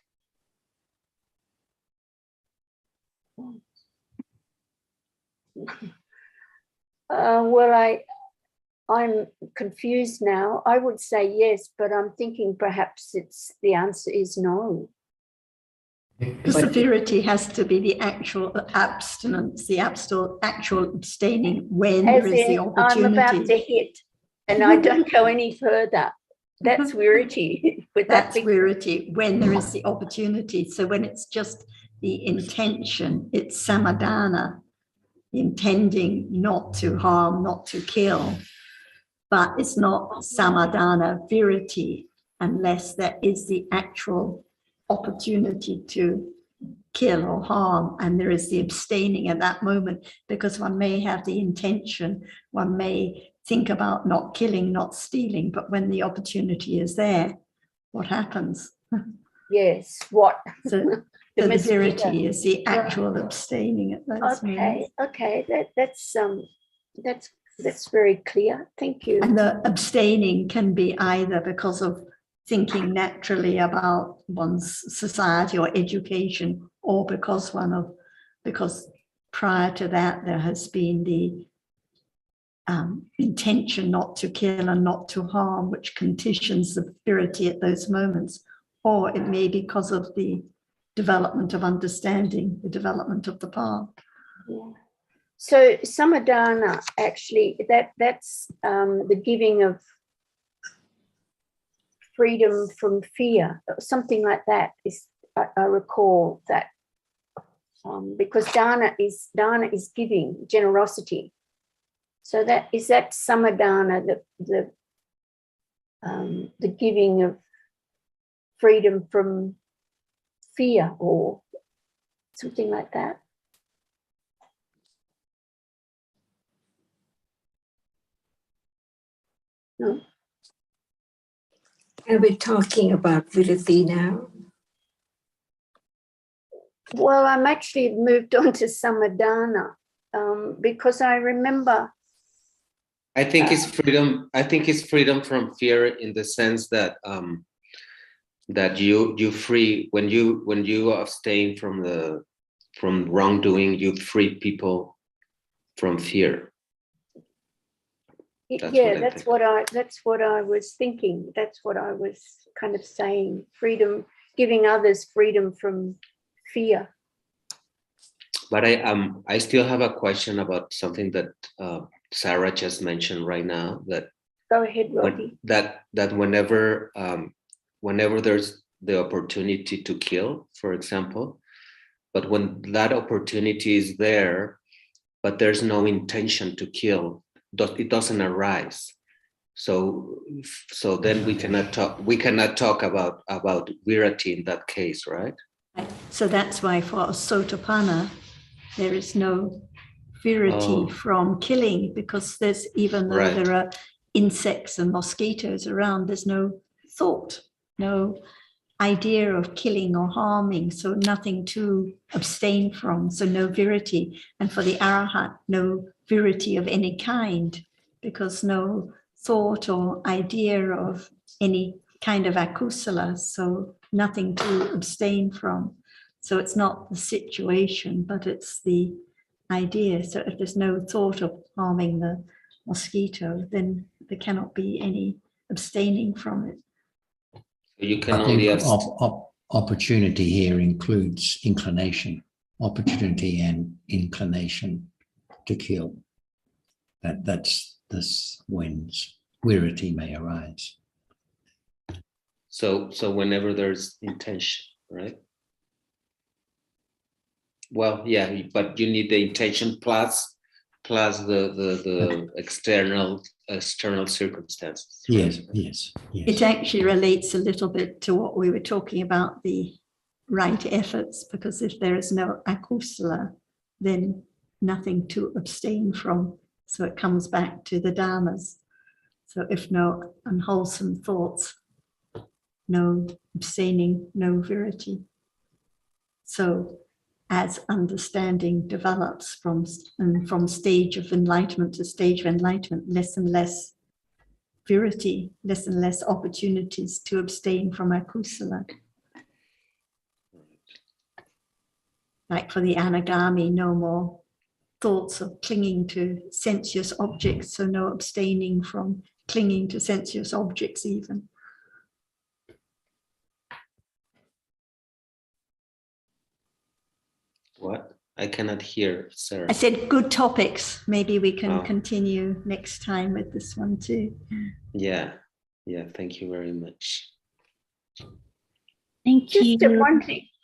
Well, I'm confused now. I would say yes, but I'm thinking perhaps the answer is no. Because the virati has to be the actual abstinence, the actual abstaining when As there is the in, I'm about to opportunity. hit and I don't go any further. That's virati. But That's virati when there is the opportunity. So when it's just the intention, it's samadhana, intending not to harm, not to kill. But it's not samadhana virati unless there is the actual opportunity to kill or harm, and there is the abstaining at that moment, because one may have the intention, one may think about not killing, not stealing, but when the opportunity is there, what happens? Yes, what? So the virati is the actual abstaining at those moments. Okay, that's very clear. Thank you. And the abstaining can be either because of thinking naturally about one's society or education, or because prior to that there has been the intention not to kill and not to harm, which conditions the virati at those moments. Or it may be because of the development of understanding, the development of the path. Yeah. So samadhana, actually, that's the giving of freedom from fear, something like that. Is I recall that, because dana is giving, generosity. So that samadhana, the giving of freedom from fear or something like that. No. Are we talking about virati now? Well, I'm actually moved on to samadhana, because I remember. I think it's freedom. I think it's freedom from fear in the sense that that you free when you abstain from wrongdoing, you free people from fear. That's what I think. That's what I was thinking. That's what I was kind of saying. Freedom, giving others freedom from fear. But I still have a question about something that Sarah just mentioned right now. That go ahead, Roddy. That whenever there's the opportunity to kill, for example, but when that opportunity is there, but there's no intention to kill, it doesn't arise. So then we cannot talk about virati in that case, right? So that's why for Sotapanna, there is no virati from killing, because there's, even though there are insects and mosquitoes around, there's no thought, no idea of killing or harming, so nothing to abstain from, so no virati. And for the Arahat, no virati of any kind, because no thought or idea of any kind of akusala, so nothing to abstain from. So it's not the situation, but it's the idea. So if there's no thought of harming the mosquito, then there cannot be any abstaining from it. You can I think opportunity here includes inclination, opportunity and inclination to kill. That's when virati may arise. So whenever there's intention, right? Well, yeah, but you need the intention plus the external circumstances. Yes, yes, yes. It actually relates a little bit to what we were talking about, the right efforts, because if there is no akusala, then nothing to abstain from. So it comes back to the dhammas. So if no unwholesome thoughts, no abstaining, no virati. So as understanding develops from stage of enlightenment to stage of enlightenment, less and less virati, less and less opportunities to abstain from akusala. Like for the anagami, no more thoughts of clinging to sensuous objects, so no abstaining from clinging to sensuous objects even. What? I cannot hear, Sarah. I said good topics. Maybe we can continue next time with this one too. Yeah, thank you very much. Thank you. Just one thing.